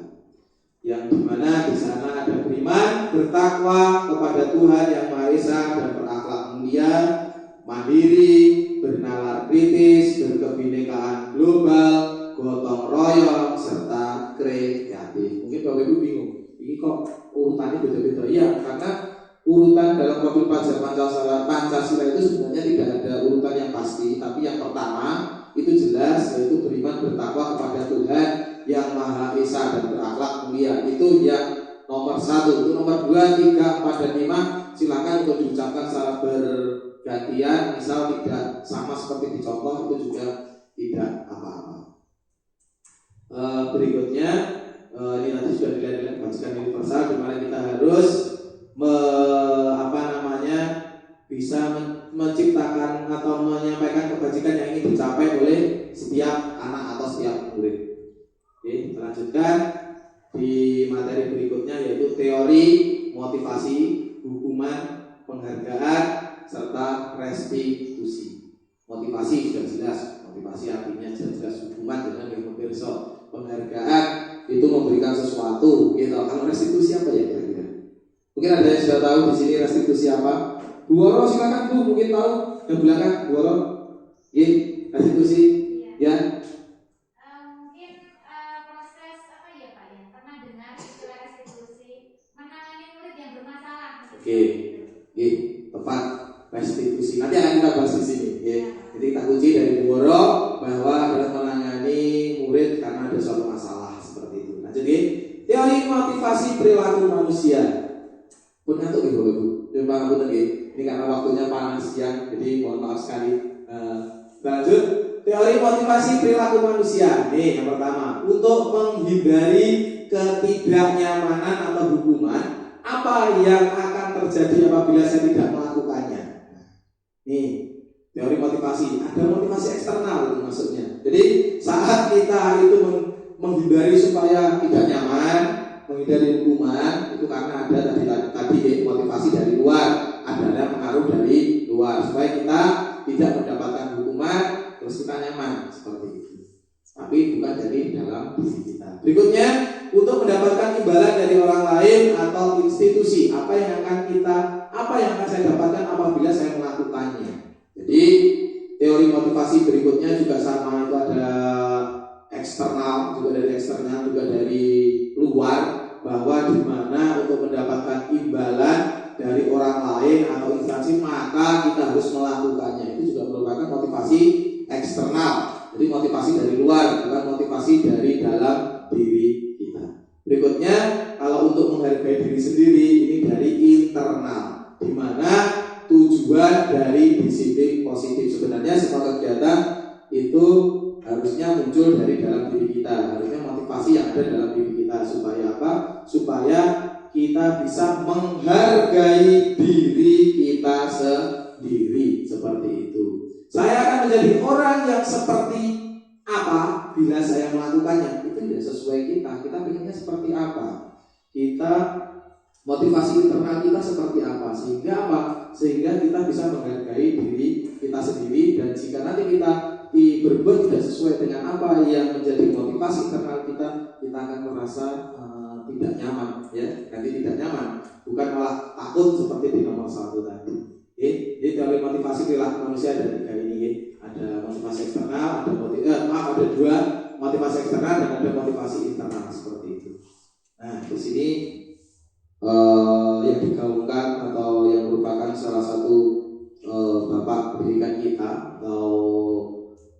A: yang dimana di sana ada beriman, bertakwa kepada Tuhan yang Maha Esa dan berakhlak mulia, mandiri, bernalar kritis, berkebinekaan global, gotong royong, serta kreatif. Mungkin Bapak Ibu bingung, ini kok urutannya beda-beda? Ya, karena urutan dalam profil pelajar Pancasila itu sebenarnya tidak ada urutan yang pasti, tapi yang pertama itu jelas, yaitu beriman, bertakwa kepada Tuhan yang Maha Esa dan berakhlak mulia. Itu yang nomor 1. Itu nomor 2, 3, 4, dan 5 silakan untuk diucapkan secara bergantian. Misal tidak sama seperti di contoh, itu juga tidak apa-apa. Berikutnya ini nanti sudah nilai-nilai kebajikan universal, di mana kita harus bisa menciptakan atau menyampaikan kebajikan yang ingin dicapai oleh setiap anak atau setiap murid. Oke, kita lanjutkan di materi berikutnya, yaitu teori motivasi, hukuman, penghargaan, serta restitusi. Motivasi sudah jelas, motivasi artinya jelas, hukuman dengan yang memberikan penghargaan itu memberikan sesuatu. Gitu. Kalau restitusi apa ya kira-kira? Mungkin ada yang sudah tahu di sini restitusi apa? Bu Woro silakan Bu, mungkin tahu yang belakang Bu Woro. Restitusi, ya.
D: Mungkin proses
A: Oke, oke, tepat restitusi. Nanti akan kita bahas di sini. Oke. Jadi kita kunci dari Buworo bahwa adalah menangani murid karena ada suatu masalah seperti itu. Lanjut, oke. Teori motivasi perilaku manusia. Pun ngantuk ibu ibu. Coba aku tadi. Ini karena waktunya panas siang, jadi mohon maaf sekali. Lanjut. Teori motivasi perilaku manusia. Nih yang pertama, untuk menghindari ketidaknyamanan atau hukuman, apa yang akan terjadi apabila saya tidak melakukannya? Nih, teori motivasi. Ada motivasi eksternal itu maksudnya. Jadi saat kita itu menghindari supaya tidak nyaman, menghindari hukuman, itu karena ada tadi motivasi dari luar, ada pengaruh dari luar supaya kita tidak mendapatkan hukuman, terus kita nyaman seperti itu. Tapi bukan dari dalam diri kita. Berikutnya, untuk mendapatkan imbalan dari orang lain atau institusi, apa yang akan saya dapatkan apabila saya melakukannya. Jadi teori motivasi berikutnya juga sama, itu ada eksternal, juga dari eksternal, juga dari luar, bahwa di mana untuk mendapatkan imbalan dari orang lain atau instansi maka kita harus melakukannya. Itu juga merupakan motivasi eksternal. Jadi motivasi dari luar, bukan motivasi dari dalam diri kita. Berikutnya, kalau untuk menghargai diri sendiri, ini dari internal, di mana tujuan dari disiplin positif. Sebenarnya semua kegiatan itu harusnya muncul dari dalam diri kita. Harusnya motivasi yang ada dalam diri kita. Supaya apa? Supaya kita bisa menghargai diri kita sendiri. Seperti itu. Saya akan menjadi orang yang seperti apa bila saya melakukannya. Itu tidak sesuai kita. Kita pengennya seperti apa? Kita motivasi internal kita seperti apa? Sehingga apa? Sehingga kita bisa menghargai diri kita sendiri. Dan jika nanti kita berbuat tidak sesuai dengan apa yang menjadi motivasi internal kita, kita akan merasa tidak nyaman, ya. Nanti tidak nyaman, bukan malah takut seperti di nomor 1 tadi. Jadi teori motivasi perilaku manusia ada 3 ini. Ada motivasi eksternal, ada 2 motivasi eksternal dan ada motivasi internal seperti itu. Nah, di sini yang digaungkan atau yang merupakan salah satu bapak pendidikan kita atau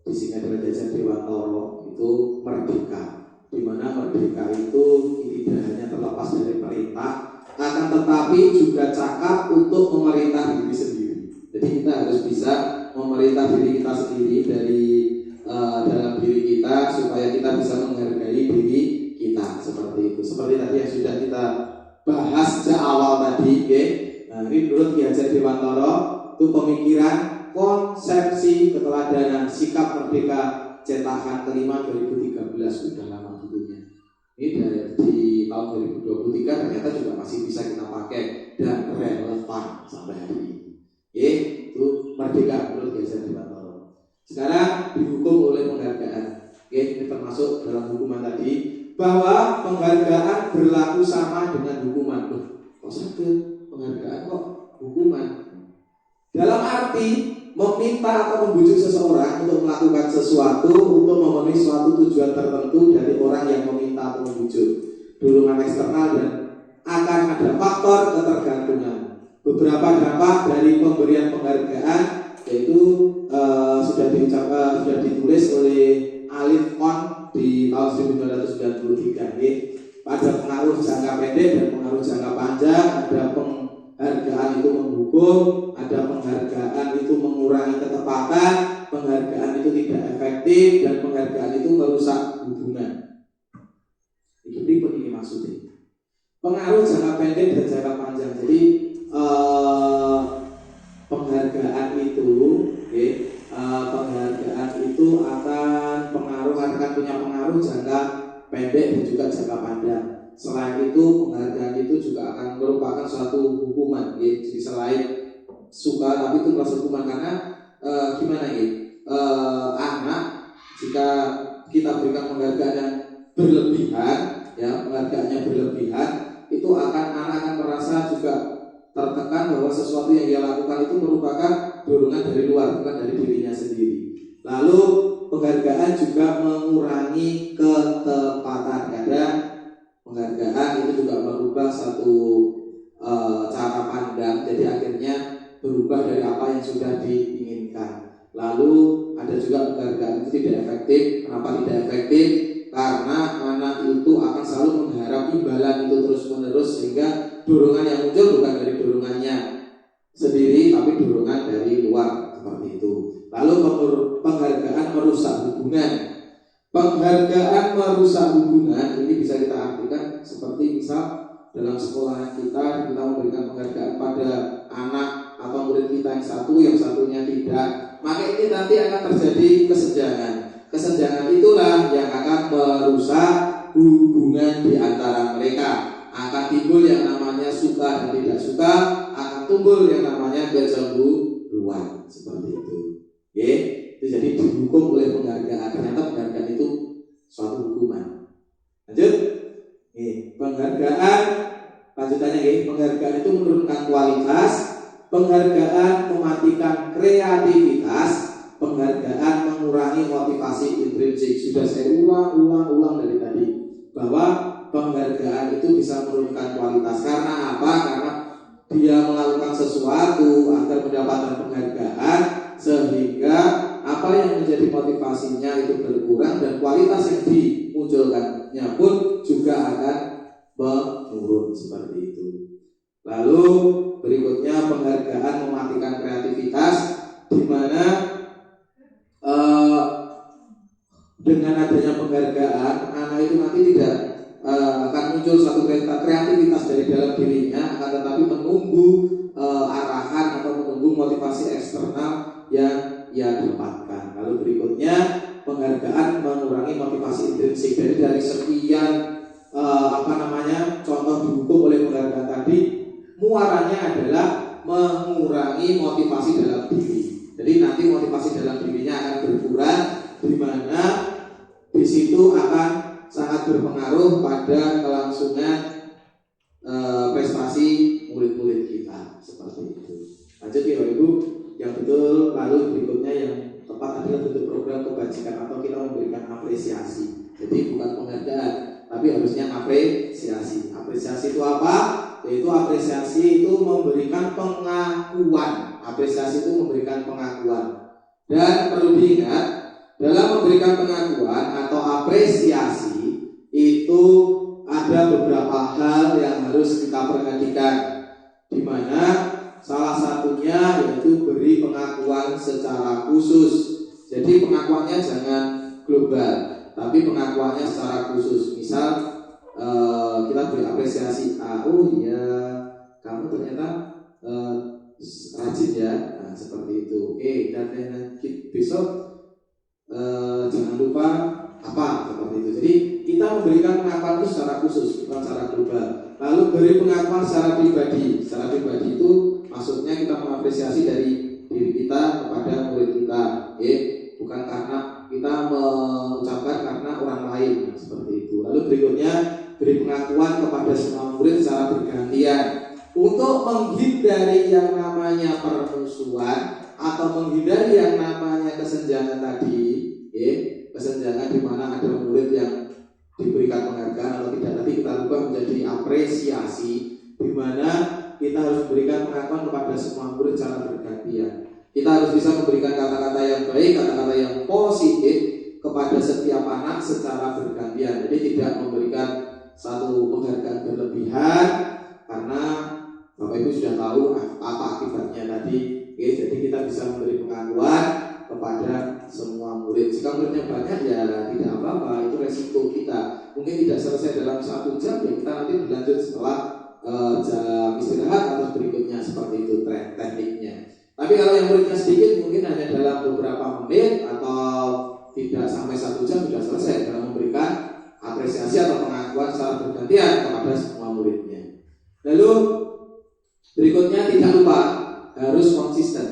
A: di sini adalah Jajar Dewantoro, itu merdeka. Di mana merdeka itu tidak hanya terlepas dari perintah, akan tetapi juga cakap untuk memerintah diri sendiri. Jadi kita harus bisa memerintah diri kita sendiri dari dalam diri kita supaya kita bisa menghargai diri kita seperti itu. Seperti tadi yang sudah kita bahas sejak awal tadi, okay? Nah, ini menurut Ki Hajar Dewantoro itu pemikiran konsepsi keteladanan sikap merdeka cetakan kelima 2013, sudah lama bukunya. Ini dari tahun 2023 ternyata juga masih bisa kita pakai dan relevan sampai hari ini. Oke, itu merdeka menurut Ki Hajar Dewantoro. Sekarang dihukum oleh penghargaan. Oke, ini termasuk dalam hukuman tadi bahwa penghargaan berlaku sama dengan hukuman. Loh, kok sakit? Penghargaan kok hukuman? Dalam arti meminta atau membujuk seseorang untuk melakukan sesuatu untuk memenuhi suatu tujuan tertentu dari orang yang meminta atau membujuk. Dorongan eksternal dan akan ada faktor ketergantungan. Beberapa dampak dari pemberian penghargaan yaitu sudah ditulis oleh Alif On di tahun 1993. Pada pengaruh jangka pendek dan pengaruh jangka panjang, ada penghargaan itu menghukum, ada penghargaan itu mengurangi ketepatan, penghargaan itu tidak efektif, dan penghargaan itu merusak hubungan. Itu ini maksudnya. Pengaruh jangka pendek dan jangka panjang. Jadi penghargaan itu, penghargaan itu akan punya pengaruh jangka pendek dan juga jangka panjang. Selain itu, penghargaan itu juga akan merupakan suatu hukuman. Jadi selain suka, tapi itu merasa hukuman karena gimana ya? Anak jika kita berikan penghargaan yang berlebihan, ya penghargaannya berlebihan, itu anak akan merasa juga tertekan bahwa sesuatu yang dia lakukan itu merupakan dorongan dari luar, bukan dari dirinya sendiri. Lalu penghargaan juga mengurangi ketepatan. Kadang penghargaan itu juga merubah satu cara pandang pandang, jadi akhirnya berubah dari apa yang sudah diinginkan. Lalu ada juga penghargaan itu tidak efektif. Kenapa tidak efektif? Karena anak itu akan selalu mengharap imbalan itu terus-menerus, sehingga dorongan yang muncul bukan dari dorongannya sendiri, tapi dorongan dari luar, seperti itu. Lalu penghargaan merusak hubungan. Penghargaan merusak hubungan ini bisa kita artikan seperti misal dalam sekolah kita memberikan penghargaan pada anak atau murid kita yang satu, yang satunya tidak, maka ini nanti akan terjadi kesenjangan. Kesenjangan itulah yang akan merusak hubungan di antara mereka. Akan timbul yang namanya suka dan tidak suka, akan timbul yang namanya kecemburuan, seperti itu. Oke, itu jadi dihukum oleh penghargaan. Ternyata penghargaan itu suatu hukuman. Lanjut. Penghargaan lanjutannya, penghargaan itu menurunkan kualitas, penghargaan mematikan kreativitas, penghargaan mengurangi motivasi intrinsik. Sudah saya ulang dari tadi bahwa penghargaan itu bisa menurunkan kualitas. Karena apa? Karena dia melakukan sesuatu agar mendapatkan penghargaan, sehingga apa yang menjadi motivasinya itu berkurang dan kualitas yang dimunculkannya pun juga akan menurun, seperti itu. Lalu berikutnya penghargaan mematikan kreativitas, di mana dengan adanya penghargaan anak itu nanti tidak akan muncul satu kreativitas dari dalam dirinya, akan tetapi menunggu arahan atau menunggu motivasi eksternal yang ia dapatkan. Lalu berikutnya penghargaan mengurangi motivasi intrinsik. Jadi dari sekian contoh dihukum oleh penghargaan tadi, muaranya adalah mengurangi motivasi dalam diri. Jadi nanti motivasi dalam dirinya akan berkurang, di mana di situ akan sangat berpengaruh pada kelangsungan prestasi murid-murid kita, seperti itu. Lanjut ya Bapak Ibu, yang betul. Lalu berikutnya yang tepat adalah bentuk program kebajikan atau kita memberikan apresiasi. Jadi bukan penghargaan, tapi harusnya apresiasi. Apresiasi itu apa? Yaitu apresiasi itu memberikan pengakuan. Apresiasi itu memberikan pengakuan. Dan perlu diingat, dalam memberikan pengakuan atau apresiasi itu ada beberapa hal yang harus kita perhatikan, di mana salah satunya yaitu beri pengakuan secara khusus. Jadi pengakuannya jangan global, tapi pengakuannya secara khusus. Misal kita beri apresiasi, oh iya kamu ternyata rajin ya, nah, seperti itu. Oke, dan besok jangan lupa apa, seperti itu. Jadi kita memberikan pengakuan itu secara khusus, bukan secara global. Lalu beri pengakuan secara pribadi. Secara pribadi itu maksudnya kita mengapresiasi dari diri kita kepada murid kita, bukan karena kita mengucapkan karena orang lain, seperti itu. Lalu berikutnya beri pengakuan kepada semua murid secara bergantian untuk menghindari yang namanya permusuhan atau menghindari yang namanya kesenjangan tadi, kesenjangan di mana ada murid yang diberikan penghargaan atau tidak. Tapi kita ubah menjadi apresiasi, di mana kita harus memberikan pengakuan kepada semua murid secara bergantian. Kita harus bisa memberikan kata-kata yang baik, kata-kata yang positif kepada setiap anak secara bergantian. Jadi tidak memberikan satu penghargaan berlebihan, karena Bapak Ibu sudah tahu apa akibatnya tadi. Jadi kita bisa memberi pengakuan kepada semua murid. Jika muridnya banyak ya tidak apa-apa, itu resiko kita. Mungkin tidak selesai dalam 1 jam, ya kita nanti berlanjut setelah jam istirahat atau berikutnya, seperti itu tekniknya. Tapi kalau yang muridnya sedikit, mungkin hanya dalam beberapa menit atau tidak sampai 1 jam sudah selesai dalam memberikan apresiasi atau pengakuan secara bergantian kepada semua muridnya. Lalu berikutnya tidak lupa harus konsisten.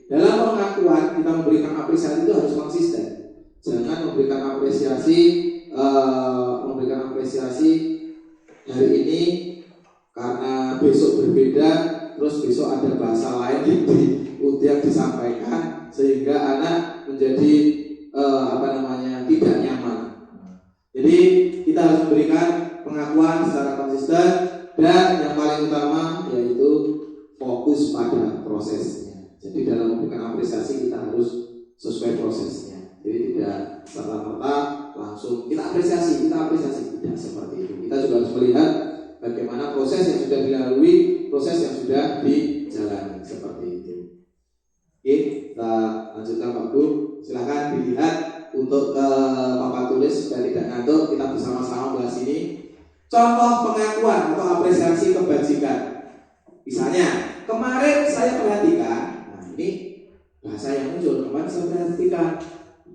A: Dalam pengakuan kita memberikan apresiasi itu harus konsisten. Jangan memberikan apresiasi hari ini karena besok berbeda, terus besok ada bahasa lain yang disampaikan, sehingga anak menjadi tidak nyaman. Jadi kita harus memberikan pengakuan secara konsisten, dan yang paling utama yaitu fokus pada prosesnya. Jadi dalam memberikan apresiasi kita harus sesuai prosesnya. Jadi tidak serta-merta langsung kita apresiasi, tidak seperti itu. Kita juga harus melihat bagaimana proses yang sudah dilalui, proses yang sudah dijalani, seperti itu. Oke, kita lanjutkan Pak Bu. Silakan dilihat untuk papan tulis supaya tidak ngantuk. Kita bersama-sama bahas ini. Contoh pengakuan atau apresiasi kebajikan. Misalnya, kemarin saya perhatikan, nah ini bahasa yang muncul, kemarin saya perhatikan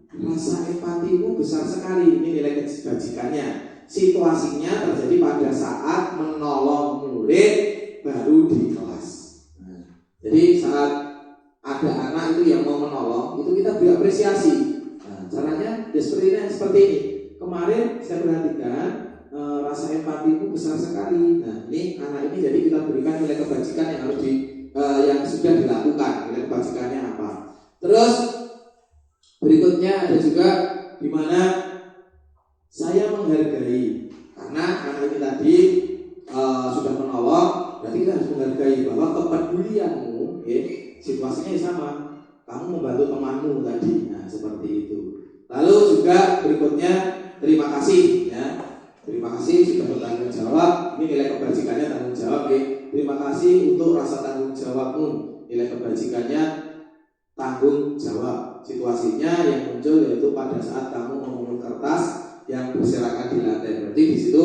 A: rasa empatimu besar sekali, ini nilai kebajikannya. Situasinya terjadi pada saat menolong murid baru di kelas. Jadi saat ada anak itu yang mau menolong, itu kita beri apresiasi. Nah, caranya ya seperti ini. Kemarin saya perhatikan rasa empatimu besar sekali. Nah, ini anak ini jadi kita berikan nilai kebajikan yang harus yang sudah dilakukan. Nilai kebajikannya apa? Terus berikutnya ada juga di mana saya menghargai, karena anak ini tadi sudah menolong, berarti kita harus menghargai bahwa kepedulianmu, situasinya sama, kamu membantu temanmu tadi, nah seperti itu. Lalu juga berikutnya terima kasih, ya. Terima kasih sudah bertanggung jawab. Ini nilai kebajikannya tanggung jawab, ya. Terima kasih untuk rasa tanggung jawabmu. Nilai kebajikannya tanggung jawab. Situasinya yang muncul yaitu pada saat kamu memungut kertas yang berserakan di lantai. Berarti di situ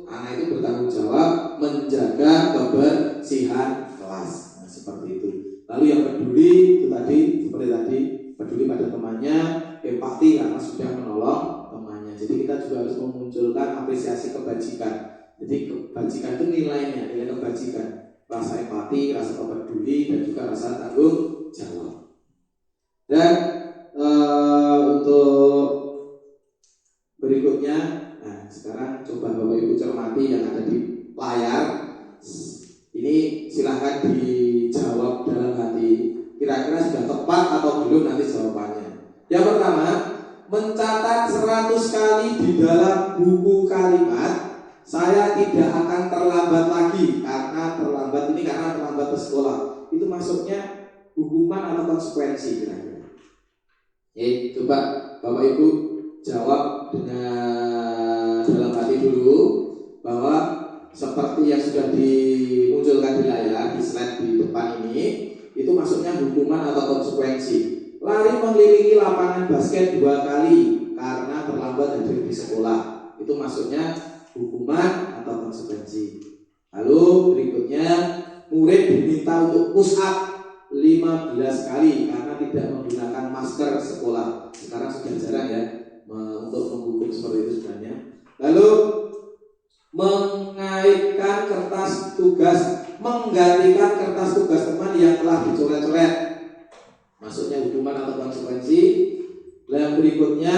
A: anak itu bertanggung jawab menjaga kebersihan kelas. Nah, seperti itu. Lalu yang peduli itu tadi seperti tadi, peduli pada temannya, empati karena sudah menolong temannya. Jadi kita juga harus memunculkan apresiasi kebajikan. Jadi kebajikan itu nilainya, nilai kebajikan, rasa empati, rasa peduli, dan juga rasa tanggung jawab. Dan untuk berikutnya, nah sekarang coba Bapak Ibu cermati yang ada di layar. Ini silahkan dijawab dalam hati. Kira-kira sudah tepat atau belum nanti jawabannya. Yang pertama, mencatat 100 kali di dalam buku kalimat, saya tidak akan terlambat lagi. Karena terlambat ke sekolah. Itu masuknya hukuman atau konsekuensi kira-kira. Coba Bapak Ibu jawab dengan dalam hati dulu, bahwa seperti yang sudah dimunculkan di layar, di slide di depan ini, itu maksudnya hukuman atau konsekuensi. Lari mengelilingi lapangan basket 2 kali karena terlambat hadir di sekolah, itu maksudnya hukuman atau konsekuensi. Lalu berikutnya, murid diminta untuk push up 15 kali karena tidak menggunakan masker sekolah. Sekarang sudah jarang ya untuk menghukum seperti itu sebenarnya. Lalu menggantikan kertas tugas teman yang telah dicoret-coret, maksudnya hukuman atau konsekuensi. Yang berikutnya,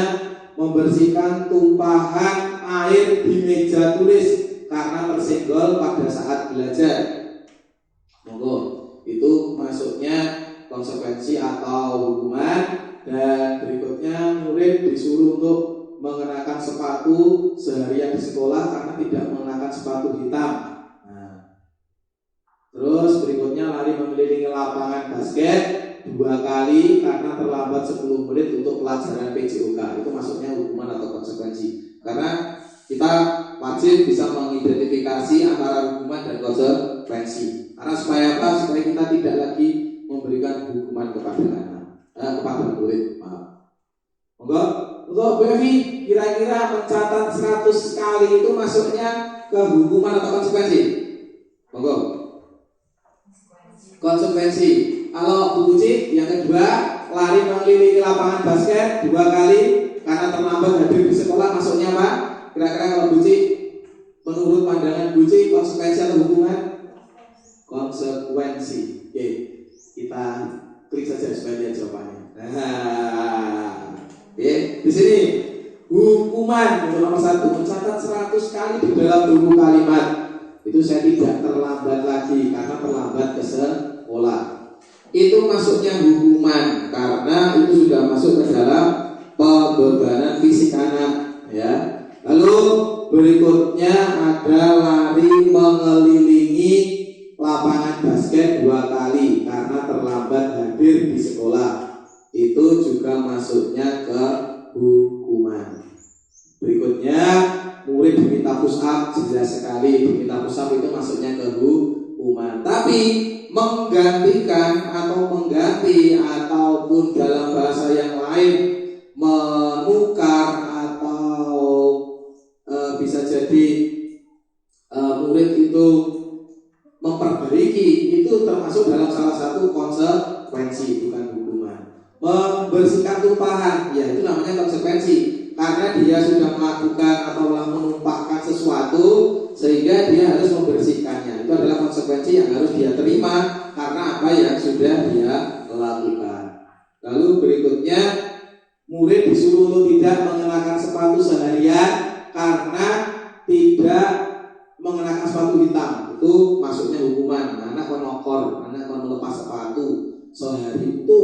A: membersihkan tumpahan air di meja tulis karena tersenggol pada saat belajar. Monggo, itu masuknya konsekuensi atau hukuman. Dan berikutnya, murid disuruh untuk mengenakan sepatu seharian di sekolah karena tidak mengenakan sepatu hitam. Nah, terus berikutnya, lari mengelilingi lapangan basket 2 kali karena terlambat 10 menit untuk pelajaran PJOK. Itu maksudnya hukuman atau konsekuensi. Karena kita wajib bisa mengidentifikasi antara hukuman dan konsekuensi. Karena supaya apa? Supaya kita tidak lagi memberikan hukuman kepada murid. Maaf. Monggo, untuk Bu Evi, kira-kira mencatat 100 kali itu masuknya ke hukuman atau konsekuensi? Monggo. Konsekuensi. Kalau Bu Uci yang kedua, lari mengelilingi lapangan basket 2 kali karena terlambat hadir di sekolah, masuknya apa? Kira-kira kalau Bu Uci, menurut pandangan Bu Uci, konsekuensi atau hukuman? Konsekuensi. Oke, kita klik saja supaya lihat jawabannya. Nah, di sini hukuman untuk nomor 1, mencatat 100 kali di dalam buku kalimat. Itu saya tidak terlambat lagi karena terlambat ke sekolah. Itu masuknya hukuman karena itu sudah masuk ke dalam pembebanan fisik anak, ya. Lalu berikutnya ada lari mengelilingi lapangan basket 2 kali diminta push up, jelas sekali diminta push up itu masuknya ke hukuman. Tapi menggantikan atau mengganti ataupun dalam bahasa yang lain menukar atau bisa jadi murid itu memperbaiki, itu termasuk dalam salah satu konsekuensi, bukan hukuman. Membersihkan tumpahan, ya itu namanya konsekuensi, karena dia sudah melakukan atau menumpahkan sesuatu sehingga dia harus membersihkannya. Itu adalah konsekuensi yang harus dia terima karena apa yang sudah dia lakukan. Lalu berikutnya, murid disuruh untuk tidak mengenakan sepatu seharian karena tidak mengenakan sepatu hitam. Itu masuknya hukuman. Anak menokor, anak melepas sepatu sehari itu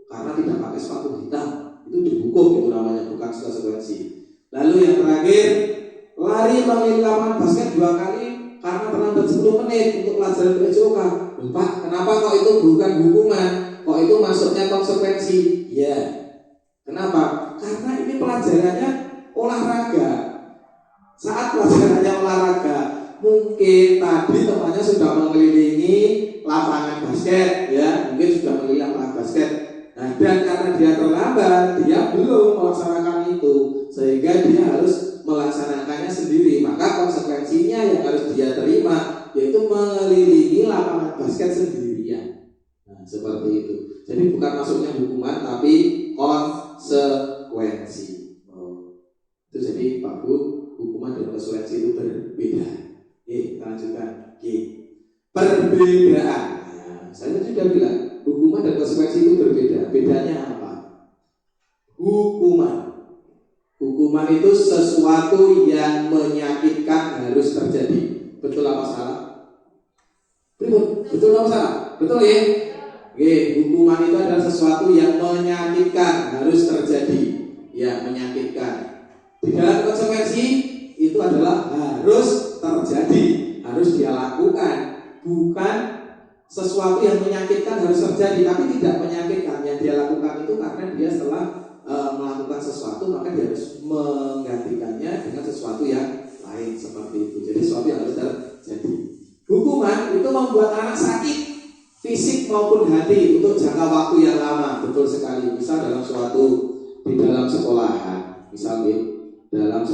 A: karena tidak pakai sepatu hitam, itu dihukum, itu namanya, bukan konsekuensi. Lalu yang terakhir, lari mengelilingi lapangan basket 2 kali karena terlambat 10 menit untuk pelajaran PJOK. Pak, kenapa kok itu bukan hukuman? Kok itu masuknya konsekuensi? Ya. Kenapa? Karena ini pelajarannya olahraga. Saat pelajarannya olahraga, mungkin tadi temannya sudah mengelilingi lapangan basket, ya, mungkin sudah mengelilingi lapangan basket. Nah, dan karena dia terlambat, dia belum melaksanakan itu, sehingga dia harus melaksanakannya sendiri. Maka konsekuensinya yang harus dia terima yaitu mengelilingi lapangan basket sendirian. Nah, seperti itu. Jadi bukan masuknya hukuman, tapi konsekuensi. Itu jadi Pak Bu, hukuman dan konsekuensi itu berbeda. Kita lanjutkan. Perbedaan. Nah, saya sudah bilang hukuman dan konsekuensi itu berbeda. Bedanya apa? Hukuman itu sesuatu yang menyakitkan harus terjadi. Betul apa salah? Betul apa salah? Betul ya? Hukuman itu adalah sesuatu yang menyakitkan harus terjadi. Ya, menyakitkan. Di dalam konsekuensi itu adalah harus terjadi, harus dia lakukan, bukan sesuatu yang menyakitkan harus terjadi, tapi tidak menyakitkan. Yang dia lakukan itu karena dia setelah melakukan sesuatu, maka dia harus menggantikannya dengan sesuatu yang lain, seperti itu. Jadi sesuatu yang harus terjadi. Hukuman itu membuat anak sakit, fisik maupun hati untuk jangka waktu yang lama. Betul sekali. Misal dalam di dalam sekolahan, misalnya dalam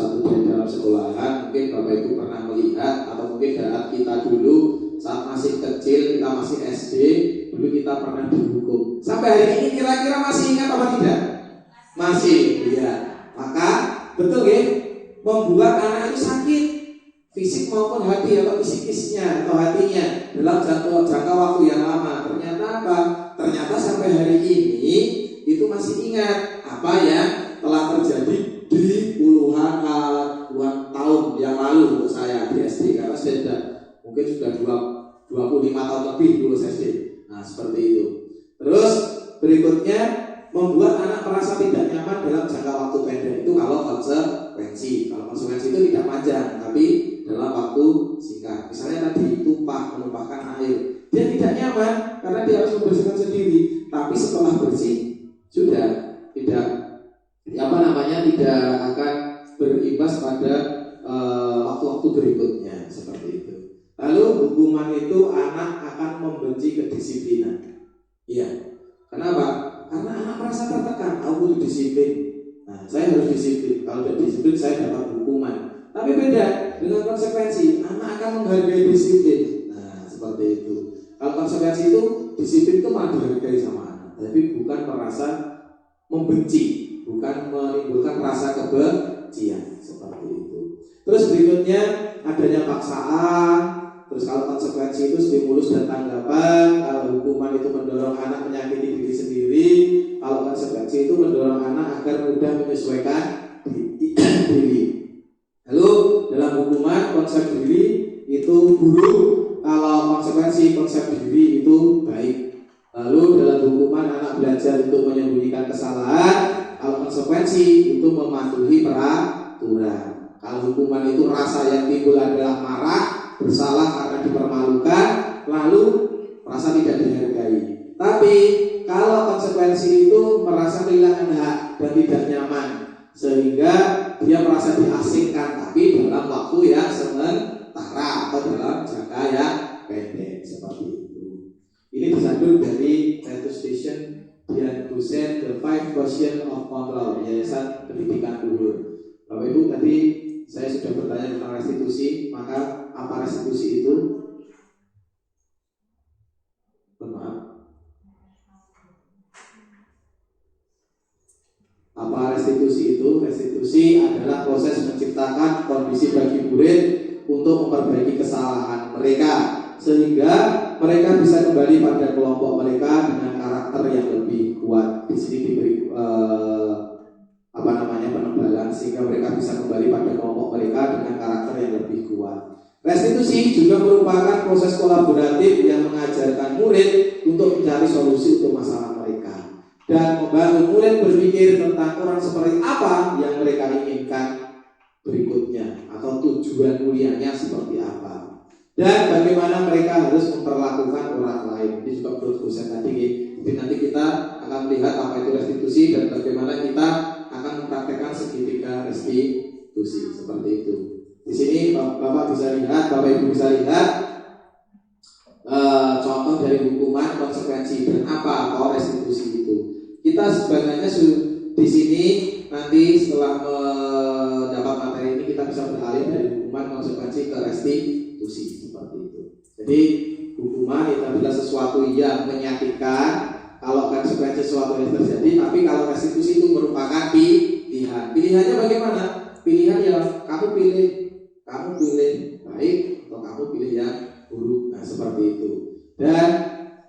A: sekolahan, mungkin Bapak Ibu pernah melihat, atau mungkin saat kita dulu saat masih kecil, kita masih SD, dulu kita pernah dihukum. Sampai hari ini kira-kira masih ingat apa tidak? Masih, ya. Maka betul ya, membuat anak itu sakit, fisik maupun hati atau psikisnya atau hatinya dalam jangka waktu yang lama. Ternyata apa? Ternyata sampai hari ini itu masih ingat apa yang telah terjadi di puluhan tahun yang lalu untuk saya di SD, karena saya mungkin sudah 25 tahun lebih lulus SD. Nah, seperti itu. Terus berikutnya, membuat anak merasa tidak nyaman dalam jangka waktu pendek. Itu kalau konsekuensi. Kalau konsekuensi itu tidak panjang, tapi dalam waktu singkat. Misalnya tadi menumpahkan air. Dia tidak nyaman karena dia harus membersihkan sendiri. Tapi setelah bersih sudah tidak akan berimbas pada waktu-waktu berikutnya, seperti itu. Lalu hukuman itu anak akan membenci kedisiplinan. Iya. Kenapa? Karena anak merasa tertekan, aku butuh disiplin. Nah, saya harus disiplin. Kalau tidak disiplin, saya dapat hukuman. Tapi beda dengan konsekuensi. Anak akan menghargai disiplin. Nah, seperti itu. Kalau konsekuensi itu, disiplin itu malah dihargai sama anak, tapi bukan merasa membenci, bukan menimbulkan rasa kebencian, seperti itu. Terus berikutnya adanya paksaan. Terus kalau konsekuensi itu stimulus dan tanggapan. Kalau hukuman itu mendorong anak menyakiti diri sendiri. Kalau konsekuensi itu mendorong anak agar mudah menyesuaikan diri. Lalu dalam hukuman konsep diri itu buruk. Kalau konsekuensi konsep diri itu baik. Lalu dalam hukuman anak belajar untuk menyembunyikan kesalahan. Kalau konsekuensi itu mematuhi peraturan. Kalau hukuman itu rasa yang timbul adalah marah, bersalah karena dipermalukan, lalu merasa tidak dihargai. Tapi kalau konsekuensi itu merasa kehilangan hak dan tidak nyaman, sehingga dia merasa diasingkan, tapi dalam waktu yang sementara atau dalam jangka yang pendek seperti itu. Ini disadur dari Metro Station Dian Husein The 5 Question of Control Yayasan Pendidikan Luhur. Bapak Ibu, tadi saya sudah bertanya tentang restitusi, maka apa restitusi itu? Maaf. Apa restitusi itu? Restitusi adalah proses menciptakan kondisi bagi murid untuk memperbaiki kesalahan mereka sehingga mereka bisa kembali pada kelompok mereka dengan karakter yang lebih kuat. Di sini diberi penebalan sehingga mereka bisa kembali pada kelompok mereka dengan karakter yang lebih kuat. Restitusi juga merupakan proses kolaboratif yang mengajarkan murid untuk mencari solusi untuk masalah mereka dan membangun murid berpikir tentang orang seperti apa yang mereka inginkan berikutnya atau tujuan mulianya seperti apa dan bagaimana mereka harus memperlakukan orang lain. Ini juga menurut dosen tadi. Jadi nanti kita akan melihat apa itu restitusi dan bagaimana kita akan mempraktekkan segitiga restitusi seperti itu. Di sini Bapak bisa lihat, Bapak Ibu bisa lihat contoh dari hukuman, konsekuensi dan apa restitusi itu. Kita sebenarnya di sini nanti setelah mendapat materi ini kita bisa beralih dari hukuman, konsekuensi ke restitusi seperti itu. Jadi hukuman itu adalah sesuatu yang menyakitkan, kalau konsekuensi sesuatu yang terjadi, tapi kalau restitusi itu merupakan pilihan. Pilihannya bagaimana? Pilihan yang kamu pilih baik atau kamu pilih yang buruk. Nah seperti itu. Dan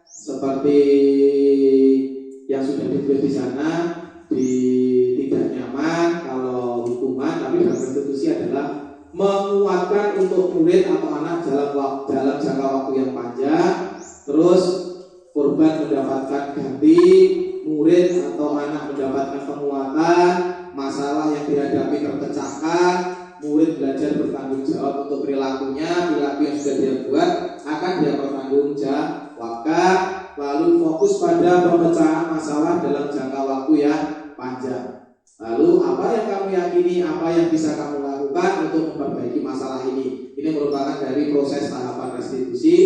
A: seperti yang sudah ditulis di sana, tidak nyaman kalau hukuman, tapi dalam restitusi adalah menguatkan untuk murid atau anak dalam jangka waktu yang panjang. Terus korban mendapatkan ganti, murid atau anak mendapatkan penguatan, masalah yang dihadapi terpecahkan, murid belajar bertanggung jawab untuk perilaku yang sudah dia buat akan dia pertanggungjawabkan. Lalu fokus pada pemecahan masalah dalam jangka waktu yang panjang. Lalu apa yang kamu yakini, apa yang bisa kamu lakukan untuk memperbaiki masalah ini. Ini merupakan dari proses tahapan restitusi.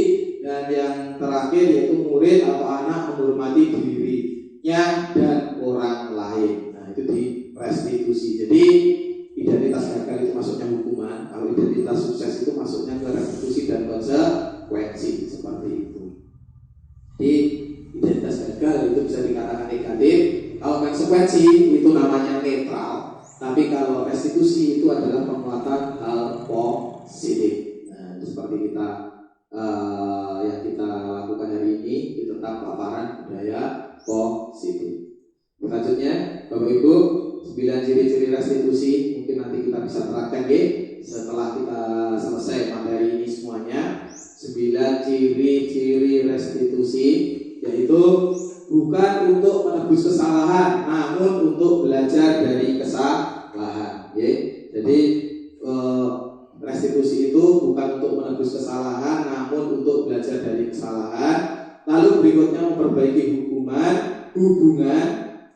A: Dan yang terakhir yaitu murid atau anak menghormati dirinya dan orang lain. Nah itu di restitusi. Jadi identitas gagal itu masuknya hukuman, kalau identitas sukses itu masuknya ke restitusi dan konsekuensi seperti itu. Jadi identitas gagal itu bisa dikatakan negatif, kalau konsekuensi itu namanya netral, tapi kalau restitusi itu adalah penguatan hal positif. Nah seperti yang kita lakukan hari ini tentang paparan budaya positif. Selanjutnya Bapak Ibu, 9 ciri-ciri restitusi mungkin nanti kita bisa terapkan setelah kita selesai materi ini semuanya. 9 ciri-ciri restitusi yaitu bukan untuk menebus kesalahan, namun untuk belajar dari kesalahan. Jadi restitusi itu bukan untuk menebus kesalahan, namun untuk belajar dari kesalahan. Lalu berikutnya memperbaiki hubungan.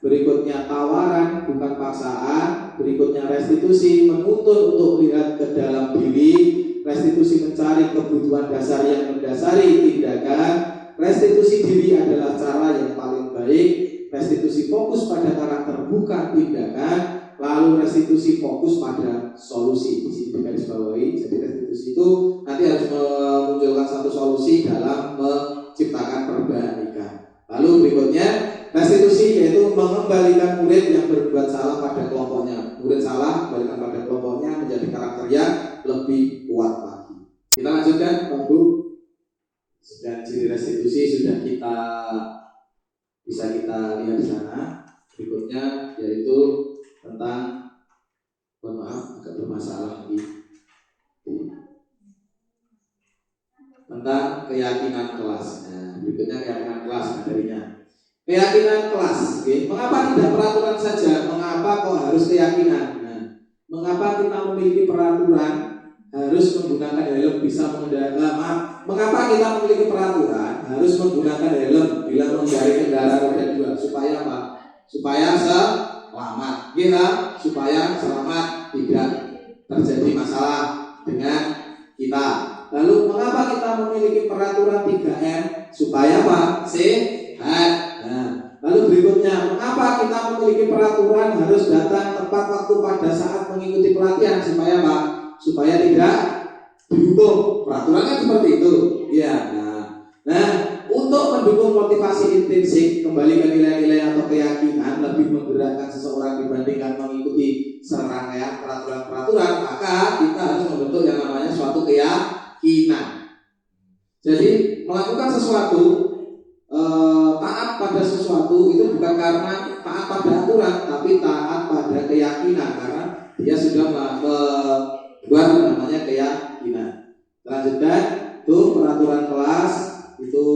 A: Berikutnya tawaran bukan paksaan. Berikutnya restitusi menuntut untuk melihat ke dalam diri. Restitusi mencari kebutuhan dasar yang mendasari tindakan. Restitusi diri adalah cara yang paling baik. Restitusi fokus pada karakter bukan tindakan. Lalu restitusi fokus pada solusi. Di sini digarisbawahi. Jadi restitusi itu nanti harus memunculkan satu solusi dalam menciptakan perbaikan. Lalu berikutnya restitusi yaitu mengembalikan murid yang berbuat salah pada kelompoknya. Murid salah, kembalikan pada kelompoknya menjadi karakter yang lebih kuat lagi. Kita lanjutkan, Pak Bu. Dan ciri restitusi sudah bisa kita lihat di sana. Berikutnya yaitu tentang, agak bermasalah lagi, tentang keyakinan kelas. Nah, berikutnya keyakinan kelas materinya. Keyakinan kelas, mengapa tidak peraturan saja? Mengapa kok harus keyakinan? Nah, mengapa kita memiliki peraturan harus menggunakan helm bisa mengendarai? Mengapa kita memiliki peraturan harus menggunakan helm bila mengendarai kendaraan roda 2? Supaya apa? Supaya selamat, supaya selamat. tidak terjadi masalah dengan kita. Lalu mengapa kita memiliki peraturan 3M? Supaya apa? Sehat. Nah, lalu berikutnya, mengapa kita memiliki peraturan harus datang tepat waktu pada saat mengikuti pelatihan? Supaya apa? Supaya tidak dihukum. Peraturannya seperti itu. Ya. Nah, untuk mendukung motivasi intrinsik, kembali ke nilai-nilai atau keyakinan, lebih menggerakkan seseorang dibandingkan mengikuti serangkaian peraturan-peraturan, maka kita harus membentuk yang namanya suatu keyakinan. Jadi melakukan sesuatu, taat pada sesuatu itu bukan karena taat pada aturan, tapi taat pada keyakinan, karena dia sudah membuat namanya keyakinan. Lanjutkan, itu peraturan kelas itu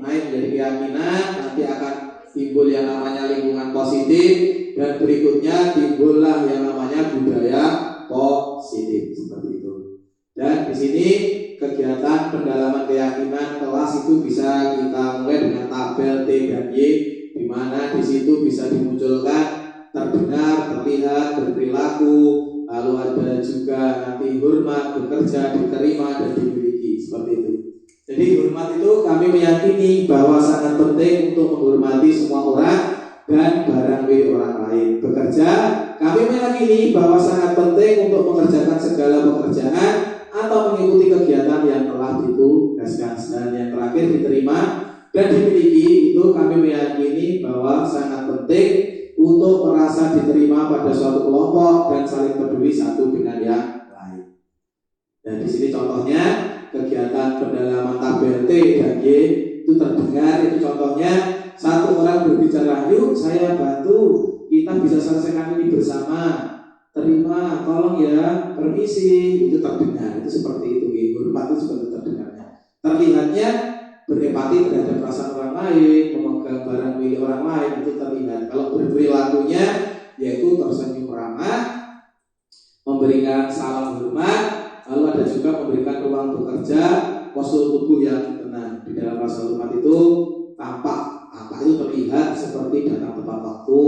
A: naik dari keyakinan, nanti akan timbul yang namanya lingkungan positif, dan berikutnya timbullah yang namanya budaya positif, seperti itu. Dan di sini kegiatan pendalaman keyakinan kelas itu bisa kita mulai dengan tabel T dan Y, di mana di situ bisa dimunculkan terdengar, terlihat, berperilaku, lalu ada juga nanti hormat, bekerja, diterima, dan dimiliki, seperti itu. Jadi hormat itu kami meyakini bahwa sangat penting untuk menghormati semua orang dan barang milik orang lain. Bekerja, kami meyakini bahwa sangat penting untuk mengerjakan segala pekerjaan atau mengikuti kegiatan yang telah ditugaskan. Dan yang terakhir, diterima dan dimiliki, itu kami meyakini bahwa sangat penting untuk merasa diterima pada suatu kelompok dan saling peduli satu dengan yang lain. Dan di sini contohnya kegiatan pendalaman tabel T dan Y itu terdengar, itu contohnya satu orang berbicara, yuk saya bantu, kita bisa selesaikan ini bersama, terima, tolong ya, permisi, itu terdengar, itu seperti itu, hormat itu seperti terdengarnya. Terlihatnya berempati terhadap perasaan orang lain, memegang barang milik orang lain, itu terlihat. Kalau berperilakunya yaitu tersenyum ramah, memberikan salam hormat, lalu ada juga memberikan ruang bekerja, postur tubuh yang tenang. Di dalam rasa hormat itu tampak itu terlihat seperti datang tepat waktu.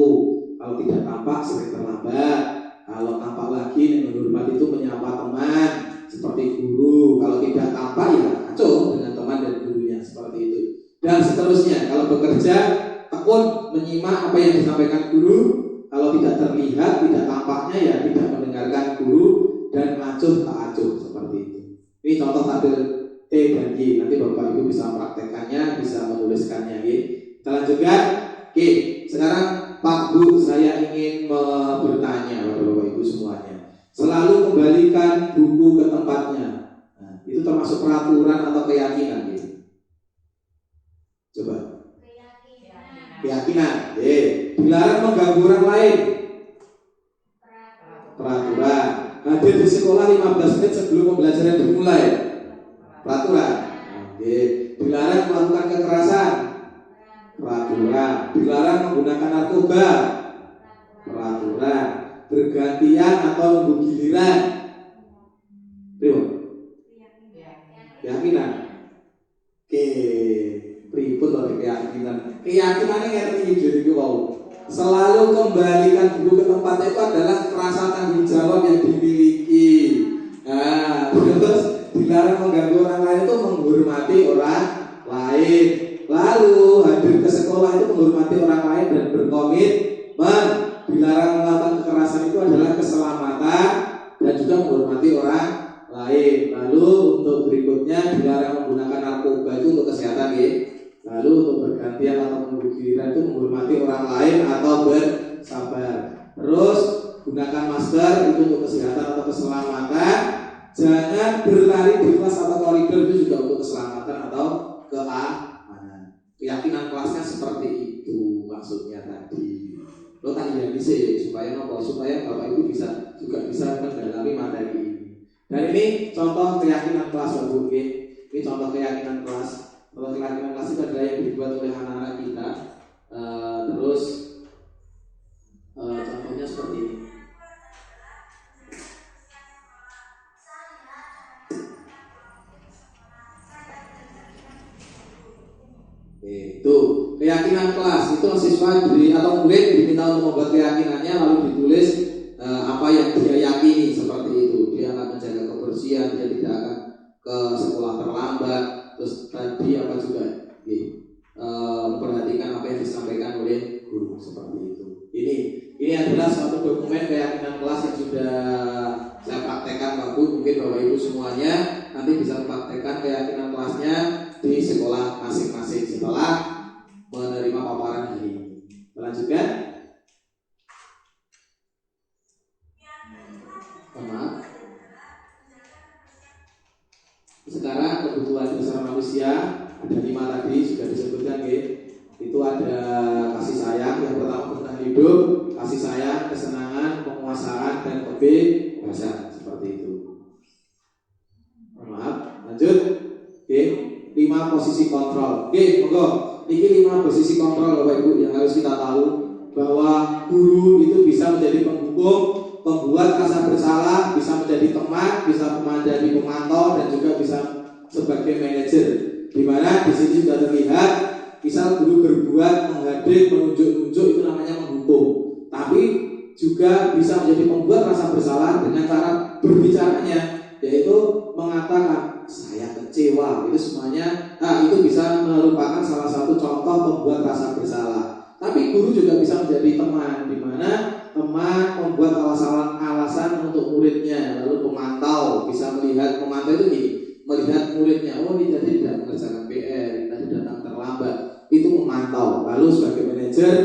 A: Kalau tidak tampak sering terlambat. Kalau tampak lagi dengan hormat itu menyapa teman seperti guru. Kalau tidak tampak ya acuh dengan teman dan gurunya, seperti itu. Dan seterusnya, kalau bekerja tekun menyimak apa yang disampaikan guru. Kalau tidak terlihat, tidak tampaknya ya tidak mendengarkan guru dan acuh tak acuh, seperti itu. Ini contoh tabel T dan Y. Nanti Bapak Ibu bisa mempraktekannya, bisa menuliskannya. Kita lanjutkan. Oke, sekarang Pak Bu, saya ingin bertanya kepada Bapak Ibu semuanya. Selalu kembalikan buku ke tempatnya. Nah, itu termasuk peraturan atau keyakinan? Coba. Keyakinan. Dilarang mengganggu orang lain. Peraturan. Hadir di sekolah 15 menit sebelum pembelajaran dimulai. Peraturan. Dilarang melakukan kekerasan. Peraturan. Dilarang menggunakan narkoba. Peraturan. Bergantian atau nunggu giliran. Keyakinan. Oke, pripun loh keyakinan. Keyakinannya kayak gini jadi selalu kembalikan buku ke tempatnya itu adalah rasa tanggung jawab yang dimiliki. Nah, terus dilarang mengganggu orang lain itu menghormati orang lain. Lalu hadir ke sekolah itu menghormati orang lain dan berkomitmen. Dilarang melakukan kekerasan itu adalah keselamatan dan juga menghormati orang lain. Lalu untuk berikutnya dilarang menggunakan narkoba itu untuk kesehatan ya. Lalu untuk bergantian atau menunggu giliran itu menghormati orang lain atau bersabar. Terus gunakan masker itu untuk kesehatan atau keselamatan. Jangan berlari di kelas atau koridor itu juga untuk keselamatan atau keamanan. Keyakinan kelasnya seperti itu maksudnya tadi. Lo tadi yang bisa supaya Bapak Ibu bisa mendalami materi ini. Dan ini contoh keyakinan kelas Bapak Ibu. Ini contoh keyakinan kelas. Kalau keyakinan kelas itu adalah yang dibuat oleh anak-anak kita. Contohnya seperti ini. Itu keyakinan kelas itu siswa atau murid diminta untuk membuat keyakinannya lalu ditulis apa yang dia yakini seperti itu. Dia akan menjaga kebersihan, dia tidak akan ke sekolah terlambat. Terus tadi apa juga memperhatikan apa yang disampaikan oleh guru seperti itu. Ini adalah suatu dokumen keyakinan kelas yang sudah saya praktekkan Bapak Ibu. Mungkin Bapak Ibu semuanya nanti bisa mempraktekkan keyakinan kelasnya di sekolah masing-masing setelah menerima paparan hari ini. Lanjutkan. Maaf. Sekarang kebutuhan dasar manusia ada 5 tadi sudah disebutkan itu ada kasih sayang, yang pertama bertahan hidup, kasih sayang, kesenangan, penguasaan, dan kebebasan seperti itu. Maaf, lanjut. 5 posisi kontrol. Monggo. Ini 5 posisi kontrol Bapak Ibu yang harus kita tahu, bahwa guru itu bisa menjadi penghukum, pembuat rasa bersalah, bisa menjadi teman, bisa menjadi pemantau, dan juga bisa sebagai manajer. Di mana di sini sudah terlihat, misal guru berbuat, menghadir, menunjuk-nunjuk, itu namanya menghukum. Tapi juga bisa menjadi pembuat rasa bersalah dengan cara berbicaranya, yaitu mengatakan saya kecewa. Itu semuanya, itu bisa merupakan salah satu contoh pembuat rasa bersalah. Tapi guru juga bisa menjadi teman, di mana teman membuat alasan untuk muridnya, lalu pemantau bisa melihat, pemantau itu melihat muridnya, oh ini tadi tidak mengerjakan PR, ini tadi datang terlambat, itu memantau. Lalu sebagai manajer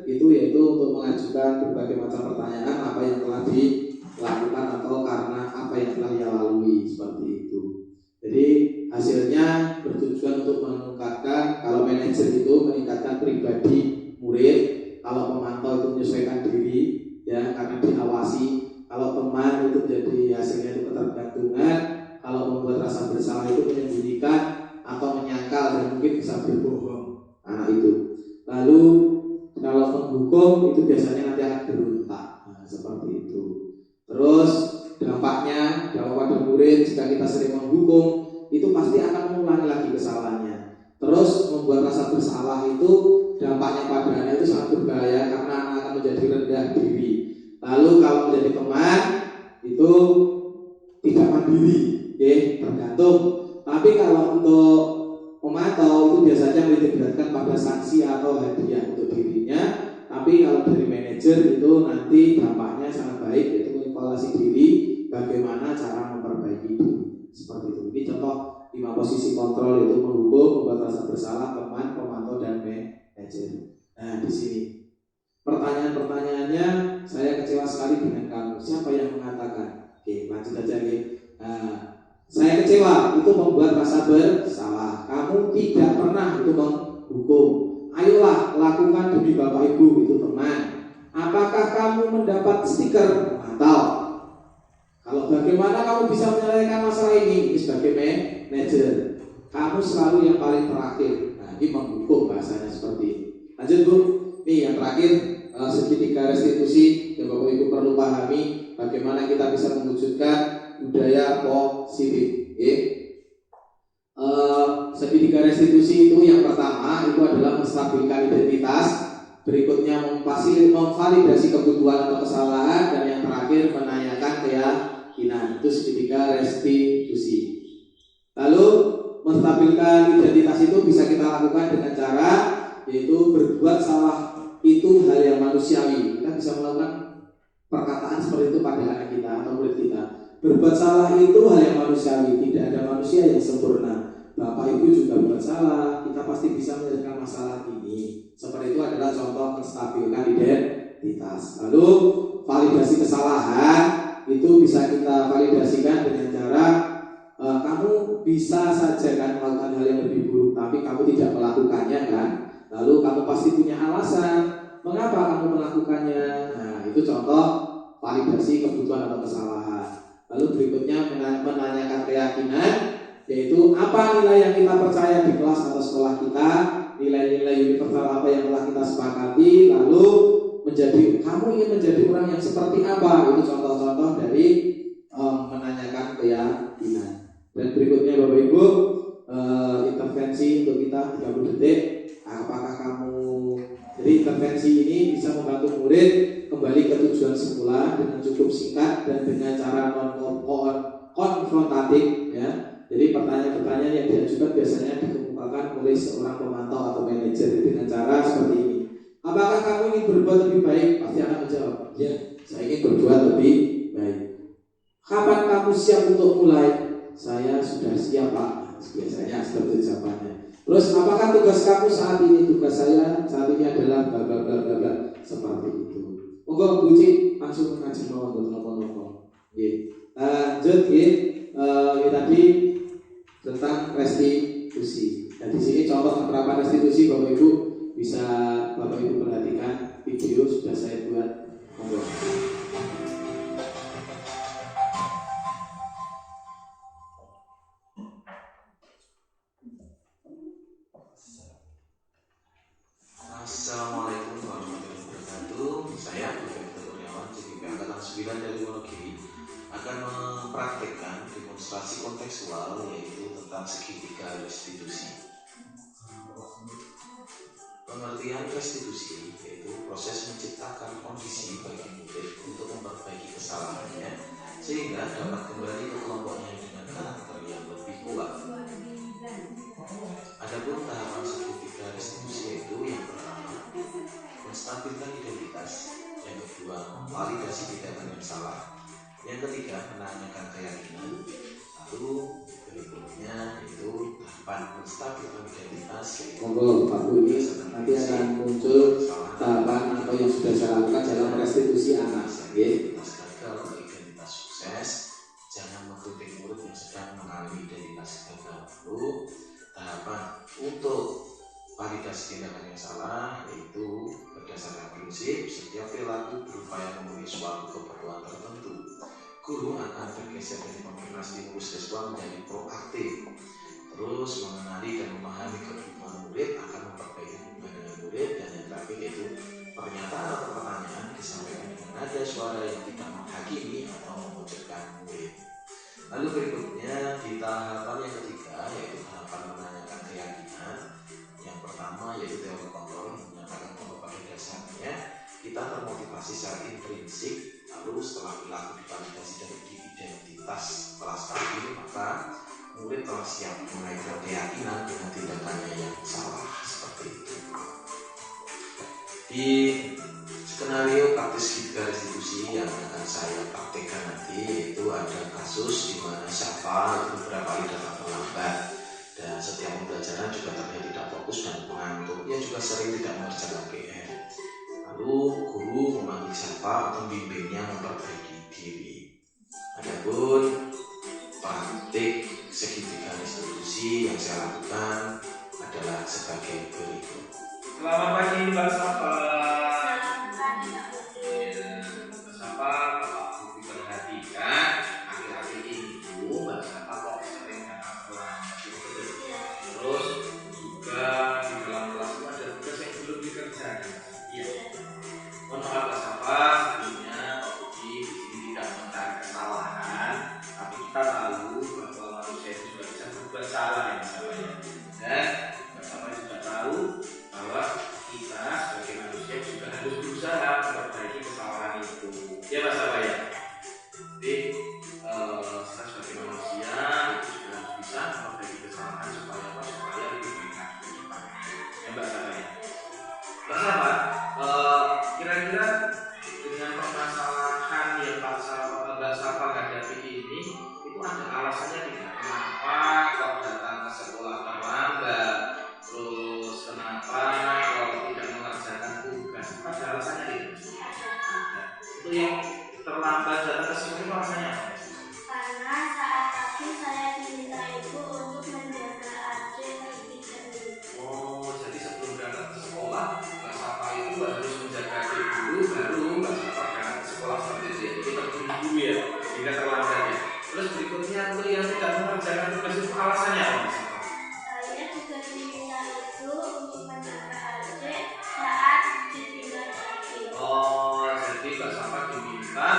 A: itu yaitu untuk mengajukan berbagai macam pertanyaan apa yang telah dilakukan atau karena apa yang telah ia lalui, seperti itu. Jadi hasilnya bertujuan untuk meningkatkan, kalau manajer itu meningkatkan pribadi murid, kalau pemantau itu menyesuaikan diri ya karena diawasi, kalau teman itu jadi hasilnya itu ketergantungan, kalau membuat rasa bersalah itu menyembunyikan atau menyangkal dan mungkin bisa berbohong. Itu. Lalu kalau penghukum itu biasanya nanti akan berontak. Seperti itu. Terus dampaknya kalau pada murid, jika kita sering menghukum, itu pasti akan mengulangi lagi kesalahannya. Terus membuat rasa bersalah itu dampaknya pada anak itu sangat berbahaya karena anak akan menjadi rendah diri. Lalu kalau menjadi teman itu tidak mandiri, tergantung. Tapi kalau untuk pemantau itu biasanya melibatkan pada sanksi atau hadiah untuk dirinya. Tapi kalau dari manajer itu nanti dampaknya sangat baik, yaitu mengevaluasi diri, bagaimana cara memperbaiki diri. Seperti itu. Ini contoh 5 posisi kontrol, yaitu menghukum, membuat rasa bersalah, teman, pemantau, dan manajer. Nah di sini pertanyaan-pertanyaannya, saya kecewa sekali dengan kamu. Siapa yang mengatakan? Lanjut aja saya kecewa itu membuat rasa bersalah. Kamu tidak pernah itu menghukum. Ayolah lakukan demi Bapak Ibu, itu teman. Apakah kamu mendapat stiker pemantau? Kalau bagaimana kamu bisa menyelesaikan masalah ini? Ini sebagai manajer, kamu selalu yang paling terakhir. Ini menghukum, bahasanya seperti ini. Lanjut Bu. Nih yang terakhir, segitiga restitusi yang Bapak Ibu perlu pahami, bagaimana kita bisa mewujudkan budaya positif. Segitiga restitusi itu yang pertama itu adalah menstabilkan identitas, berikutnya memvalidasi kebutuhan atau kesalahan, dan yang terakhir menanyakan keyakinan. Itu segitiga restitusi. Lalu menstabilkan identitas itu bisa kita lakukan dengan cara yaitu berbuat salah itu hal yang manusiawi. Kita bisa melakukan perkataan seperti itu pada anak kita atau murid kita. Berbuat salah itu hal yang manusiawi, tidak ada manusia yang sempurna. Bapak Ibu juga buat salah, kita pasti bisa menyelesaikan masalah ini. Seperti itu adalah contoh menstabilkan identitas. Lalu validasi kesalahan itu bisa kita validasikan dengan cara kamu bisa saja kan melakukan hal yang lebih buruk, tapi kamu tidak melakukannya kan. Lalu kamu pasti punya alasan mengapa kamu melakukannya. Nah itu contoh validasi kebutuhan atau kesalahan. Lalu berikutnya menanyakan keyakinan, yaitu apa nilai yang kita percaya di kelas atau sekolah kita, nilai-nilai universal apa yang telah kita sepakati. Lalu kamu ingin menjadi orang yang seperti apa. Itu contoh-contoh dari menanyakan keyakinan. Dan berikutnya Bapak Ibu, intervensi untuk kita 30 detik. Apakah kamu, jadi intervensi ini bisa membantu murid kembali ke tujuan semula dengan cukup singkat dan dengan cara konfrontatif ya. Jadi pertanyaan-pertanyaan yang diajukan biasanya dikemukakan oleh seorang pemantau atau manajer dengan cara seperti ini. Apakah kamu ingin berbuat lebih baik? Pasti akan menjawab, ya, saya ingin berbuat lebih baik. Kapan kamu siap untuk mulai? Saya sudah siap, Pak. Biasanya seperti jawabannya. Terus apakah tugas kamu saat ini? Tugas saya saat ini adalah bla bla bla bla bla, seperti itu. Monggo buci langsung mengaji mawon nopo-nopo. Nggih. Lanjut nggih. Tadi tentang restitusi. Nah, di sini contoh penerapan restitusi Bapak Ibu bisa Bapak Ibu perhatikan, video sudah saya buat. Monggo.
D: Assalamualaikum warahmatullahi wabarakatuh. Saya Dr. Kurniawan, JPP Angkatan 9 dari Wonogiri akan mempraktekkan demonstrasi kontekstual yaitu tentang segitiga restitusi. Pengertian restitusi yaitu proses menciptakan kondisi bagi murid untuk memperbaiki kesalahannya sehingga dapat kembali ke kelompoknya dengan karakter yang lebih kuat. Adapun tahapan segitiga restitusi yaitu yang pertama, menstabilkan identitas, yang kedua, validasi tindakan yang salah, yang ketiga, menanyakan keyakinan, lalu berikutnya itu tahapan menstabilkan identitas.
A: Monggo Pak Bu, ini nanti akan muncul tahapan atau yang sudah saya lakukan dalam restitusi anak.
D: Identitas gagal atau identitas sukses, jangan mengkritik murid yang sedang mengalami identitas gagal. Lalu tahapan untuk validasi tindakan yang salah yaitu berdasarkan prinsip setiap perilaku berupaya memenuhi suatu keperluan tertentu. Guru akan bergeser dari memberikan stimulus siswa menjadi proaktif, terus mengenali dan memahami kebutuhan murid, akan memperbaiki hubungan dengan murid, dan yang terakhir yaitu pernyataan atau pertanyaan disampaikan dengan nada suara yang tidak menghakimi atau memojokkan murid. Lalu berikutnya di tahapan yang ketiga yaitu tahapan menanyakan keyakinan. Yang pertama yaitu teori kontrol yang menyatakan bahwa pada dasarnya kita termotivasi secara intrinsik. Lalu setelah perilaku divalidasi dari identitas telah stabil, maka murid telah siap mengaitkan keyakinan dengan tindakannya yang salah, seperti itu. Di skenario praktis segitiga restitusi yang akan saya praktekkan nanti yaitu ada kasus di mana Syafa itu beberapa kali datang terlambat dan setiap pembelajaran juga terlihat tidak fokus dan mengantuk. Ia juga sering tidak mengerjakan PR. Lalu guru memanggil Syafa atau membimbingnya memperbaiki diri. Adapun praktik segitiga restitusi yang saya lakukan adalah sebagai berikut.
C: Selamat pagi Mbak Safa. Kira-kira dengan permasalahan yang Mbak Safa hadapi ini itu ada alasannya tidak? Kenapa kok datang ke sekolah terlambat? Terus kenapa kalau tidak mengerjakan tugas? Ada alasannya tidak? Ada. Itu yang terlambat datang ke sekolah itu alasannya apa?
E: Karena saat pagi saya diminta ibu untuk menjaga adik lebih dahulu.
C: Oh, jadi sebelum berangkat ke sekolah, Mbak Safa itu harus menjaga adik dulu, baru Mbak Safa berangkat ke sekolah seperti itu ya. Jadi tertunggu ya, hingga terlambat ya. Terus berikutnya untuk yang tidak mengerjakan tugas itu alasannya apa Mbak Safa?
E: Saya juga diminta ibu untuk menjaga adik saat ditinggal adik.
C: Oh, jadi Mbak Safa diminta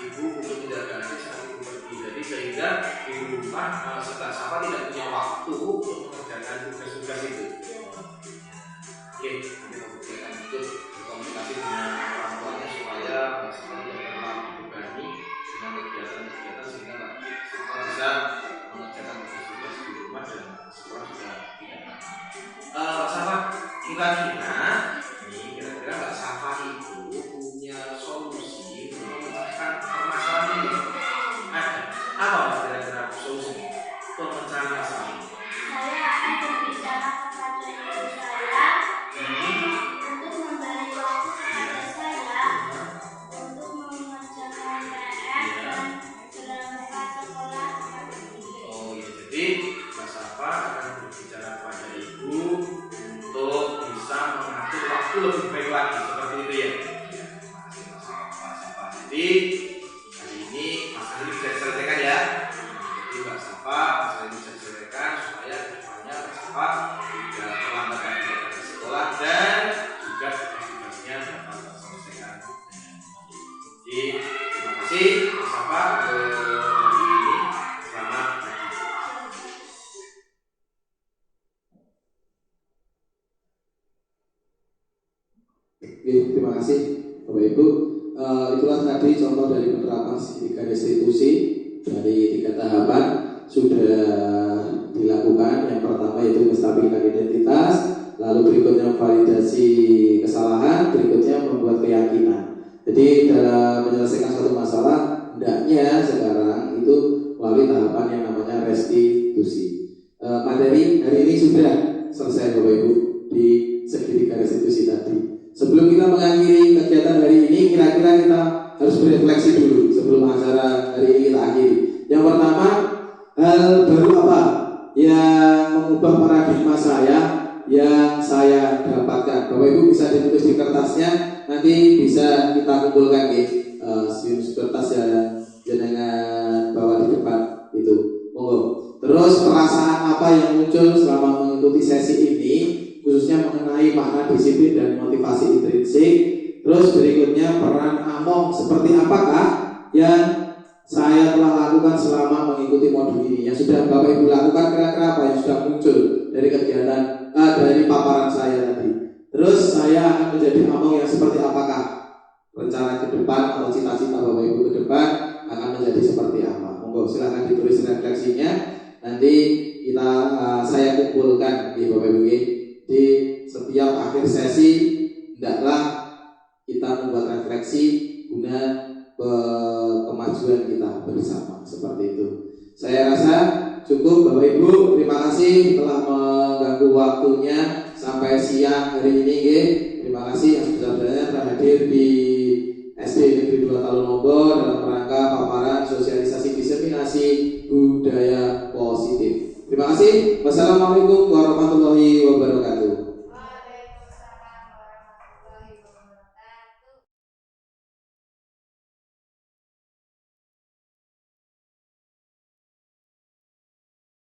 C: ibu untuk menjaga adik saat ibu pergi. Jadi sehingga di rumah Mbak Safa tidak punya waktu untuk mengerjakan tugas-tugas itu. Oke, nanti kita akan ikut berkomunikasi dengan orang tuanya supaya kira-kira Mbak Safa itu punya solusi untuk memecahkan permasalahan ini? Ada. Apa kira-kira solusi pemecahan masalah ini?
E: Saya akan berbicara kepada ibu saya untuk memberi waktu kepada saya untuk mengerjakan PR dan berangkat sekolah.
C: Oh ya, jadi Mbak Safa akan berbicara kepada ibu untuk bisa mengatur waktu lebih baik lagi, seperti itu ya. Ya, terima kasih Mbak Safa. Jadi hari ini masalah ini bisa diselesaikan ya. Jadi Mbak Safa masalah ini bisa diselesaikan supaya kedepannya Mbak Safa tidak terlambat lagi datang ke sekolah dan juga aktivitasnya dapat terselesaikan dengan baik. Jadi terima kasih Mbak Safa untuk hari ini. Selamat pagi.
A: Oke, terima kasih Bapak Ibu. Itulah tadi contoh dari penerapan segitiga restitusi dari 3 tahapan sudah dilakukan. Yang pertama yaitu menstabilkan identitas, lalu berikutnya validasi kesalahan, berikutnya membuat keyakinan. Jadi dalam menyelesaikan satu masalah, hendaknya sekarang itu melalui tahapan yang namanya restitusi. Materi hari ini sudah selesai Bapak Ibu di segitiga restitusi tadi. Sebelum kita mengakhiri kegiatan hari ini, kira-kira kita harus berefleksi dulu sebelum acara hari ini kita akhiri. Yang pertama, hal baru apa yang mengubah paradigma saya yang saya dapatkan? Bapak Ibu bisa ditulis di kertasnya, nanti bisa kita kumpulkan ya. Kertas yang jenengan bawa di depan itu, monggo. Terus perasaan apa yang muncul selama mengikuti sesi ini, khususnya mengenai makna disiplin dan motivasi intrinsik. Terus berikutnya peran Among seperti apakah yang saya telah lakukan selama mengikuti modul ini. Yang sudah Bapak Ibu lakukan kira-kira apa yang sudah muncul dari kegiatan dari paparan saya tadi. Terus saya akan menjadi Among yang seperti apakah, rencana ke depan atau cita-cita Bapak Ibu ke depan akan menjadi seperti apa. Monggo silakan ditulis refleksinya. Nanti saya kumpulkan di Bapak Ibu di setiap akhir sesi. Hendaklah kita membuat refleksi guna kemajuan kita bersama, seperti itu. Saya rasa cukup Bapak Ibu. Terima kasih telah mengganggu waktunya sampai siang hari ini. Terima kasih yang sebesar-besarnya telah hadir di SD Negeri 2 Talunonggo dalam rangka paparan sosialisasi diseminasi budaya positif. Terima kasih. Wassalamualaikum warahmatullahi